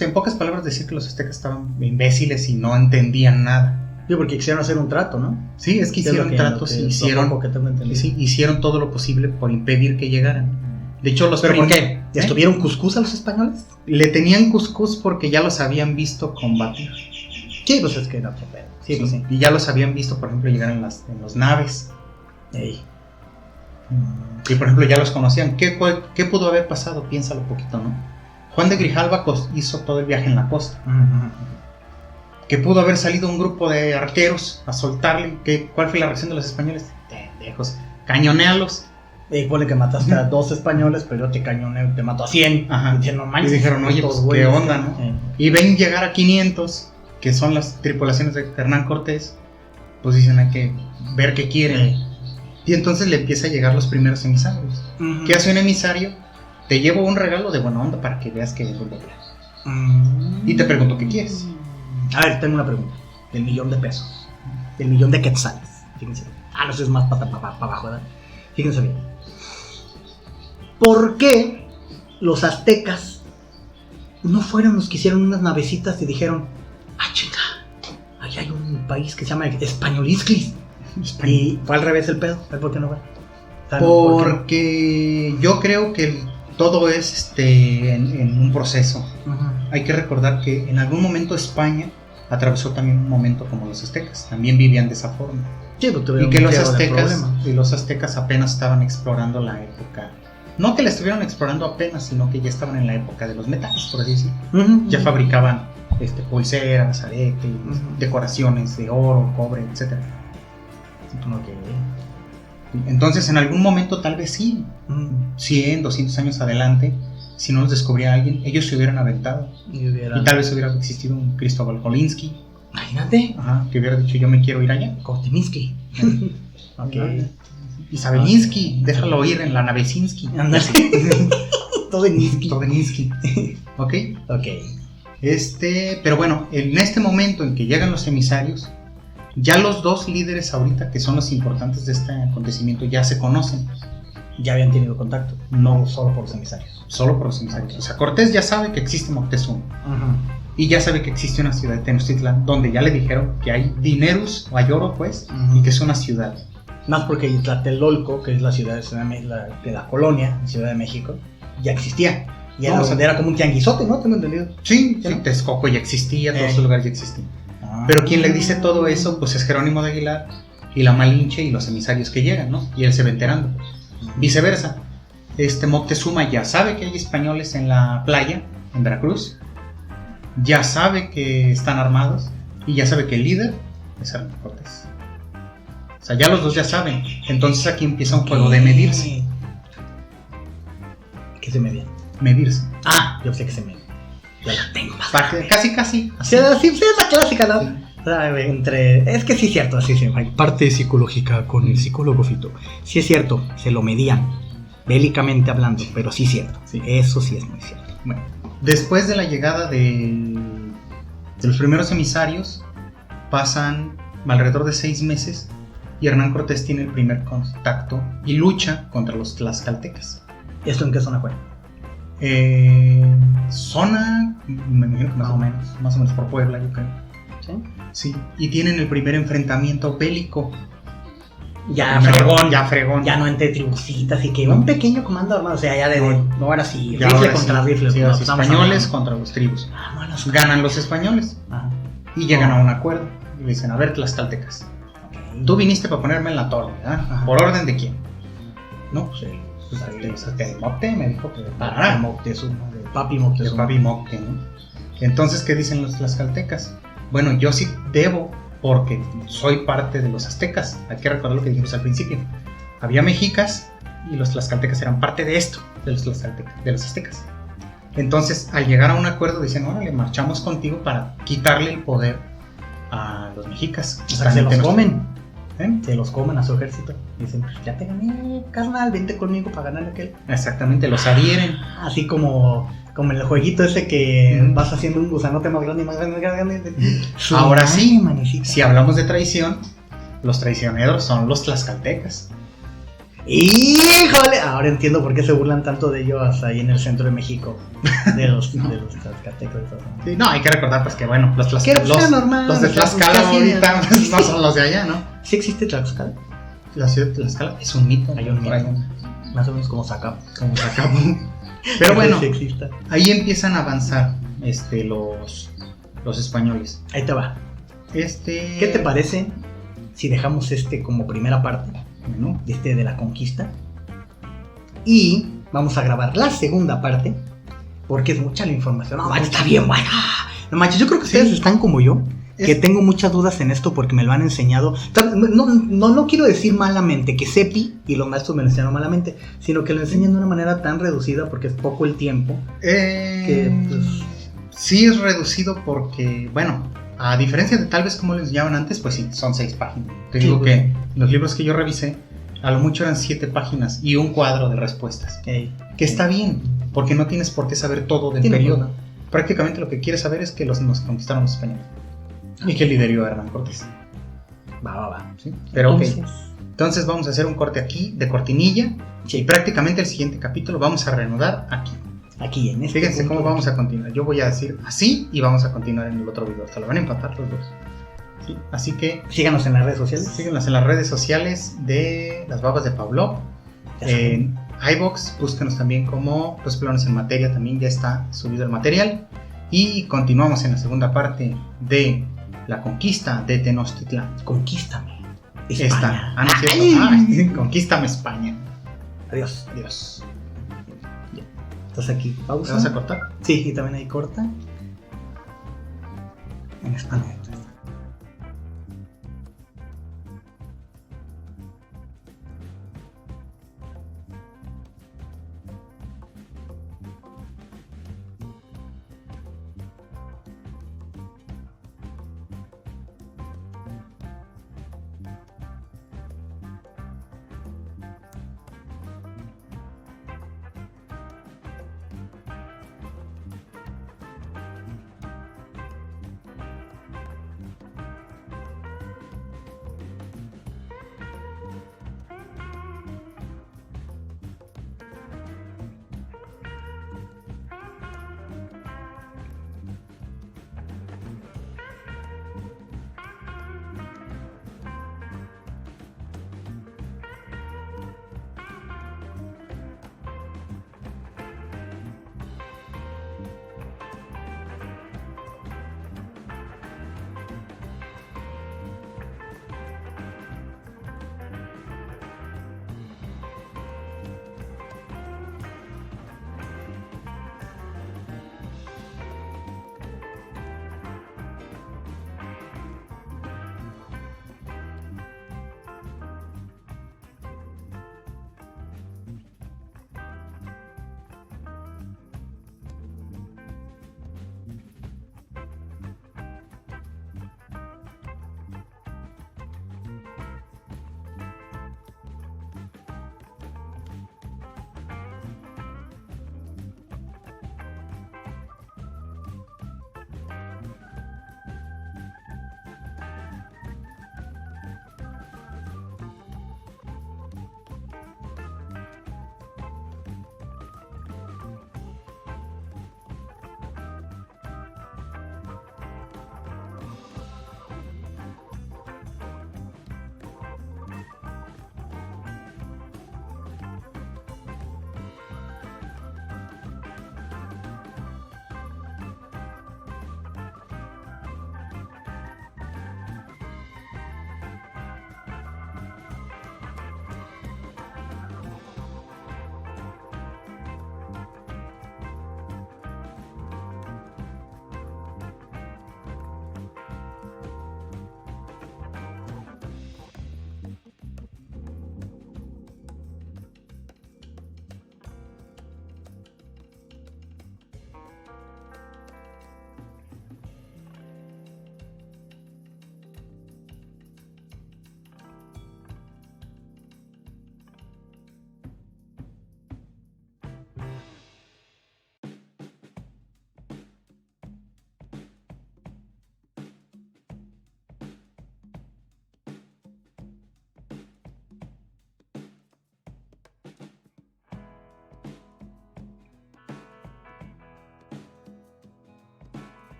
Speaker 1: en pocas palabras decir que los aztecas estaban imbéciles y no entendían nada.
Speaker 2: Sí, porque quisieron hacer un trato, ¿no?
Speaker 1: Sí, es que hicieron tratos y hicieron todo lo posible por impedir que llegaran. De hecho,
Speaker 2: ¿Pero por qué? ¿Estuvieron cuscús a los españoles?
Speaker 1: Le tenían cuscús porque ya los habían visto combatir.
Speaker 2: Sí, pues es que era otro pedo. Sí, pues sí.
Speaker 1: Y ya los habían visto, por ejemplo, llegar en las naves. Y por ejemplo, ya los conocían. ¿Qué pudo haber pasado? Piénsalo un poquito, ¿no? Juan de Grijalva hizo todo el viaje en la costa. Que pudo haber salido un grupo de arqueros a soltarle. ¿Cuál fue la reacción de los españoles? Pendejos, cañonealos.
Speaker 2: Y pone que mataste a 2 españoles, pero yo te cañoneo y te mato a 100.
Speaker 1: Y dijeron, oye, pues, ¿qué onda, no? Y ven llegar a 500, que son las tripulaciones de Hernán Cortés. Pues dicen, hay que ver qué quieren. Y entonces le empieza a llegar los primeros emisarios. ¿Qué hace un emisario? Te llevo un regalo de buena onda para que veas que vengo de hablar. Y te pregunto, ¿qué quieres?
Speaker 2: A ver, tengo una pregunta. Del $1,000,000. Del $1,000,000 de quetzales. Fíjense. No, eso es más para abajo, ¿verdad? Fíjense bien. ¿Por qué los aztecas no fueron los que hicieron unas navecitas y dijeron, chica, ahí hay un país que se llama Españolisclis? Y fue al revés el pedo. ¿Por qué no fue? ¿Saben por qué?
Speaker 1: Porque yo creo que todo es en un proceso. Hay que recordar que en algún momento España atravesó también un momento como los aztecas. También vivían de esa forma.
Speaker 2: Sí,
Speaker 1: Y que los aztecas apenas estaban explorando la época. No que la estuvieran explorando apenas, sino que ya estaban en la época de los metales, por así decirlo. Ya fabricaban pulseras, aretes, decoraciones de oro, cobre, etc. Entonces, en algún momento, tal vez sí, 100, 200 años adelante, si no los descubría alguien, ellos se hubieran aventado. Y tal vez hubiera existido un Cristóbal Kolinsky.
Speaker 2: Imagínate.
Speaker 1: Que hubiera dicho, yo me quiero ir allá.
Speaker 2: Kosteminsky.
Speaker 1: Isabelinsky, déjalo ir en la Navesinski. Todeninsky. ¿Ok? Pero bueno, en este momento en que llegan los emisarios, ya los dos líderes ahorita que son los importantes de este acontecimiento ya se conocen.
Speaker 2: Ya habían tenido contacto. No solo por los emisarios.
Speaker 1: Solo por los emisarios. O sea, Cortés ya sabe que existe Moctezuma. Y ya sabe que existe una ciudad de Tenochtitlan donde ya le dijeron que hay dineros, o hay oro pues, y que es una ciudad.
Speaker 2: Más porque Tlatelolco, que es la ciudad de la colonia, Ciudad de México, ya existía. Y era como un tianguizote, ¿no? Tengo entendido.
Speaker 1: Sí, Texcoco ya existía, todos esos lugares ya existían. Pero quien le dice todo eso, pues es Jerónimo de Aguilar y la Malinche y los emisarios que llegan, ¿no? Y él se va enterando. Viceversa, Moctezuma ya sabe que hay españoles en la playa, en Veracruz. Ya sabe que están armados y ya sabe que el líder es Hernán Cortés. O sea, ya los dos ya saben. Entonces aquí empieza un juego de medirse.
Speaker 2: ¿Qué se medían?
Speaker 1: Medirse.
Speaker 2: Yo sé que se medían. Yo la tengo más.
Speaker 1: Casi.
Speaker 2: Sí, es la clásica, ¿no? Sí. Es que sí es cierto, así se llama. Parte psicológica con el psicólogo Fito. Sí es cierto, se lo medían, bélicamente hablando, pero sí es cierto. Sí. Eso sí es muy cierto.
Speaker 1: Bueno, después de la llegada de los primeros emisarios, pasan alrededor de 6 meses y Hernán Cortés tiene el primer contacto y lucha contra los tlaxcaltecas.
Speaker 2: ¿Esto en qué zona fue?
Speaker 1: Zona, me imagino que más o menos por Puebla, yo creo. Sí, y tienen el primer enfrentamiento bélico.
Speaker 2: Ya fregón. Ya no entre tribucitas y que un pequeño comando armado, o sea, ya no ahora sí, rifle contra rifle.
Speaker 1: Sí, los españoles contra los tribus. Ganan los españoles y llegan a un acuerdo. Y le dicen, a ver, tlaxcaltecas, tú viniste para ponerme en la torre, ¿verdad? ¿Por orden de quién? No, sí. El Mocte me dijo que
Speaker 2: para Moctezuma, de Papi Moctezuma.
Speaker 1: De Papi Mocte, ¿no? Entonces, ¿qué dicen los tlaxcaltecas? Bueno, yo sí debo porque soy parte de los aztecas. Hay que recordar lo que dijimos al principio. Había mexicas y los tlaxcaltecas eran parte de esto, de los aztecas. Entonces, al llegar a un acuerdo, dicen, órale, marchamos contigo para quitarle el poder a los mexicas.
Speaker 2: O sea, se los comen. Se los comen a su ejército. Dicen, ya te gané, carnal, vente conmigo para ganar aquel.
Speaker 1: Exactamente, los adhieren.
Speaker 2: Así como en el jueguito ese que vas haciendo un gusanote más grande y más grande.
Speaker 1: Ahora sí, si hablamos de traición, los traicioneros son los tlaxcaltecas.
Speaker 2: ¡Híjole! Ahora entiendo por qué se burlan tanto de ellos ahí en el centro de México. De los tlaxcaltecas.
Speaker 1: Sí, no, hay que recordar pues que bueno, los de Tlaxcala ahorita no son los de allá, ¿no?
Speaker 2: ¿Sí existe Tlaxcala?
Speaker 1: La ciudad de Tlaxcala es un mito.
Speaker 2: Hay un mito. Más o menos como Zacapu.
Speaker 1: Pero bueno, ahí empiezan a avanzar los españoles.
Speaker 2: Ahí te va. ¿Qué te parece si dejamos como primera parte, ¿no? De la conquista? Y vamos a grabar la segunda parte, porque es mucha la información. No, está bien buena. No manches, yo creo que ustedes están como yo, que tengo muchas dudas en esto porque me lo han enseñado. No quiero decir malamente que Cepi y los maestros me lo enseñaron malamente, sino que lo enseñan de una manera tan reducida porque es poco el tiempo.
Speaker 1: Sí es reducido porque, bueno, a diferencia de tal vez como les enseñaban antes, pues sí, son 6 páginas. Te digo que los libros que yo revisé, a lo mucho eran 7 páginas y un cuadro de respuestas. Que está bien, porque no tienes por qué saber todo del periodo. Prácticamente lo que quieres saber es que nos conquistaron los españoles. Y que lideró a Hernán Cortés.
Speaker 2: Va.
Speaker 1: ¿Sí? Pero entonces vamos a hacer un corte aquí de cortinilla. Sí. Y prácticamente el siguiente capítulo vamos a reanudar aquí en este. Fíjense cómo vamos a continuar. Yo voy a decir así y vamos a continuar en el otro video. Hasta lo van a empatar los dos. Sí, así que
Speaker 2: Síganos en las redes sociales.
Speaker 1: síguenos en las redes sociales de Las Babas de Pavlov.
Speaker 2: Ya saben.
Speaker 1: En iVoox, búscanos también como Los Planos en Materia, también ya está subido el material. Y continuamos en la segunda parte de la conquista de Tenochtitlán.
Speaker 2: Conquístame.
Speaker 1: Esta.
Speaker 2: España.
Speaker 1: Ah, no es cierto.
Speaker 2: Ay.
Speaker 1: Ay, conquístame España.
Speaker 2: Adiós.
Speaker 1: Dios.
Speaker 2: Entonces aquí
Speaker 1: ¿Te
Speaker 2: pausa.
Speaker 1: vas a cortar?
Speaker 2: Sí, y también ahí corta. En España. Entonces.